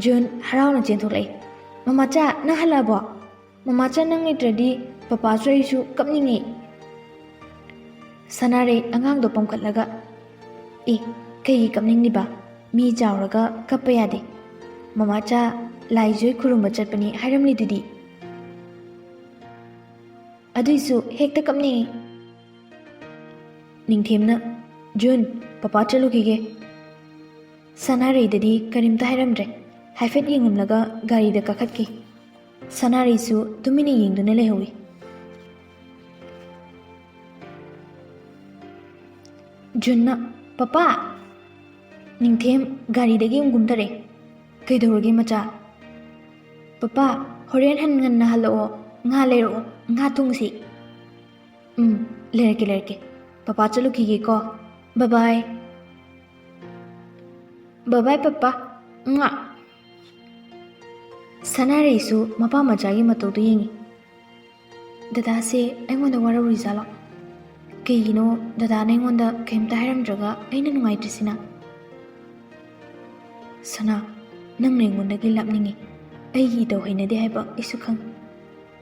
ꯖꯨꯟ ꯍꯔꯥꯎꯅ ꯆꯦꯟꯊꯣꯛꯂꯛꯏ ꯃꯃꯥꯆꯥ ꯅꯪ ꯍꯜꯂꯛꯑꯕꯣ ꯃꯃꯥꯆꯥ ꯅꯪ ꯂꯩꯇ꯭ꯔꯗꯤ ꯄꯄꯥꯁꯨ ꯑꯩꯁꯨ ꯀꯞꯅꯤꯡꯉꯤ ꯁꯅꯥꯔꯩ ꯑꯉꯥꯡꯗꯣ ꯄꯝꯈꯠꯂꯒ ꯀꯩꯒꯤ ꯀꯞꯅꯤꯡꯂꯤꯕ ꯃꯤ ꯆꯥꯎꯔꯒ ꯀꯞꯄ ꯌꯥꯗꯦ ꯃꯃꯥꯆꯥ ꯂꯥꯏꯖꯣꯏ ꯈꯨꯔꯨꯝꯕ ꯆꯠꯄꯅꯤ ꯍꯥꯏꯔꯝꯂꯤꯗꯨꯗꯤ ꯑꯗꯨꯏꯁꯨ ꯍꯦꯛꯇ ꯀꯞꯅꯤꯡꯉꯤ ꯅꯤꯡꯊꯦꯝꯅ ꯖꯨꯟ ꯄꯄꯥ ꯆꯠꯂꯨꯈꯤꯒꯦ ꯁꯅꯥꯔꯩꯗꯗꯤ ꯀꯔꯤꯝꯇ ꯍꯥꯏꯔꯝꯗ꯭ꯔꯦ ꯍꯥꯏꯐꯦꯠ ꯌꯦꯡꯉꯝꯂꯒ ꯒꯥꯔꯤꯗ ꯀꯥꯈꯠꯈꯤ ꯁꯅꯥꯔꯩꯁꯨ ꯇꯨꯃꯤꯟꯅ ꯌꯦꯡꯗꯨꯅ ꯂꯩꯍꯧꯏ ꯖꯨꯟꯅ ꯄꯄꯥ ꯅꯤꯡꯊꯦꯝ ꯒꯥꯔꯤꯗꯒꯤ ꯀꯨꯝꯊꯔꯛꯑꯦ ꯀꯩꯗꯧꯔꯒꯦ ꯃꯆꯥ ꯄꯄꯥ ꯍꯣꯔꯦꯟ ꯉꯟꯅ ꯍꯜꯂꯛꯑꯣ ꯉꯥ ꯂꯩꯔꯛꯑꯣ ꯉꯥ ꯊꯣꯡꯁꯤ ꯂꯩꯔꯛꯀꯦ ꯄꯄꯥ ꯆꯠꯂꯨꯈꯤꯒꯦꯀꯣ ꯕꯕꯥꯏ ꯄꯄꯥ ꯉꯥ ꯁꯅꯥꯔꯩꯁꯨ ꯃꯄꯥ ꯃꯆꯥꯒꯤ ꯃꯇꯧꯗꯨ ꯌꯦꯡꯉꯤ ꯗꯗꯥꯁꯦ ꯑꯩꯉꯣꯟꯗ ꯋꯥꯔꯧꯔꯤꯖꯥꯠꯂꯣ ꯀꯩꯒꯤꯅꯣ ꯗꯗꯥꯅ ꯑꯩꯉꯣꯟꯗ ꯀꯩꯝꯇ ꯍꯥꯏꯔꯝꯗ꯭ꯔꯒ ꯑꯩꯅ ꯅꯨꯡꯉꯥꯏꯇ꯭ꯔꯤꯁꯤꯅ ꯁꯅꯥ ꯅꯪꯅ ꯑꯩꯉꯣꯟꯗꯒꯤ ꯂꯥꯞꯅꯤꯡꯉꯤ ꯑꯩꯒꯤ ꯏꯇꯧ ꯍꯩꯅꯗꯦ ꯍꯥꯏꯕ ꯑꯩꯁꯨ ꯈꯪꯉꯤ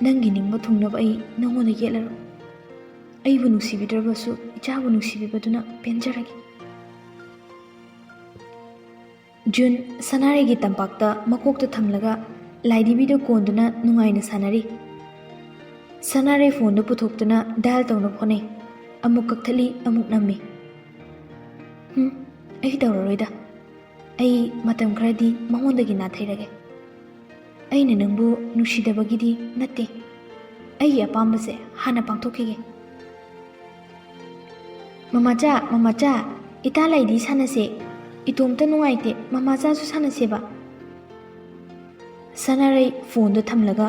ꯅꯪꯒꯤ ꯅꯤꯡꯕ ꯊꯨꯡꯅꯕ ꯑꯩ ꯅꯪꯉꯣꯟꯗ ꯌꯦꯠꯂꯔꯣꯏ ꯑꯩꯕꯨ ꯅꯨꯡꯁꯤꯕꯤꯗ꯭ꯔꯕꯁꯨ ꯏꯆꯥꯕꯨ ꯅꯨꯡꯁꯤꯕꯤꯕꯗꯨꯅ ꯄꯦꯟꯖꯔꯒꯦ ꯖꯨꯟ ꯁꯅꯥꯔꯩꯒꯤ ꯇꯝꯄꯥꯛꯇ ꯃꯀꯣꯛꯇ ꯊꯝꯂꯒ ꯂꯥꯏꯙꯤꯕꯤꯗ ꯀꯣꯟꯗꯨꯅ ꯅꯨꯡꯉꯥꯏꯅ ꯁꯥꯟꯅꯔꯤ ꯁꯅꯥꯔꯩ ꯐꯣꯟꯗꯨ ꯄꯨꯊꯣꯛꯇꯨꯅ ꯗꯥꯏꯜ ꯇꯧꯅꯕ ꯍꯣꯠꯅꯩ ꯑꯃꯨꯛ ꯀꯛꯊꯠꯂꯤ ꯑꯃꯨꯛ ꯅꯝꯃꯤ ꯑꯩ ꯇꯧꯔꯔꯣꯏꯗ ꯑꯩ ꯃꯇꯝ ꯈꯔꯗꯤ ꯃꯉꯣꯟꯗꯒꯤ ナꯊꯩꯔꯒꯦ ꯑꯩꯅ ꯅꯪꯕꯨ ꯅꯨꯡꯁꯤꯗꯕꯒꯤꯗꯤ ꯅꯠꯇꯦ ꯑꯩꯒꯤ ꯑꯄꯥꯝꯕꯁꯦ ꯍꯥꯟꯅ ꯄꯥꯡꯊꯣꯛꯈꯤꯒꯦ ꯃꯃꯥꯆꯥ ꯏꯇꯥ ꯂꯩꯗꯤ ꯁꯥꯟꯅꯁꯦ ꯏꯇꯣꯝꯇ ꯅꯨꯡꯉꯥꯏꯇꯦ ꯃꯃꯥꯆꯥꯁꯨ ꯁꯥꯟꯅꯁꯦꯕ ꯁꯅꯥꯔꯩ ꯐꯣꯟꯗꯣ ꯊꯝꯂꯒ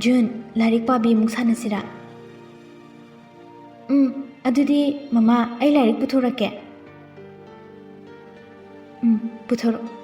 ꯖꯨꯟ ꯂꯥꯏꯔꯤꯛ ꯄꯥꯕꯤ ꯑꯃꯨꯛ ꯁꯥꯟꯅꯁꯤꯔꯥ ꯑꯗꯨꯗꯤ ꯃꯃꯥ ꯑꯩ ꯂꯥꯏꯔꯤꯛ ꯄꯨꯊꯣꯔꯛꯀꯦ ꯄꯨꯊꯣꯔꯛꯑꯣ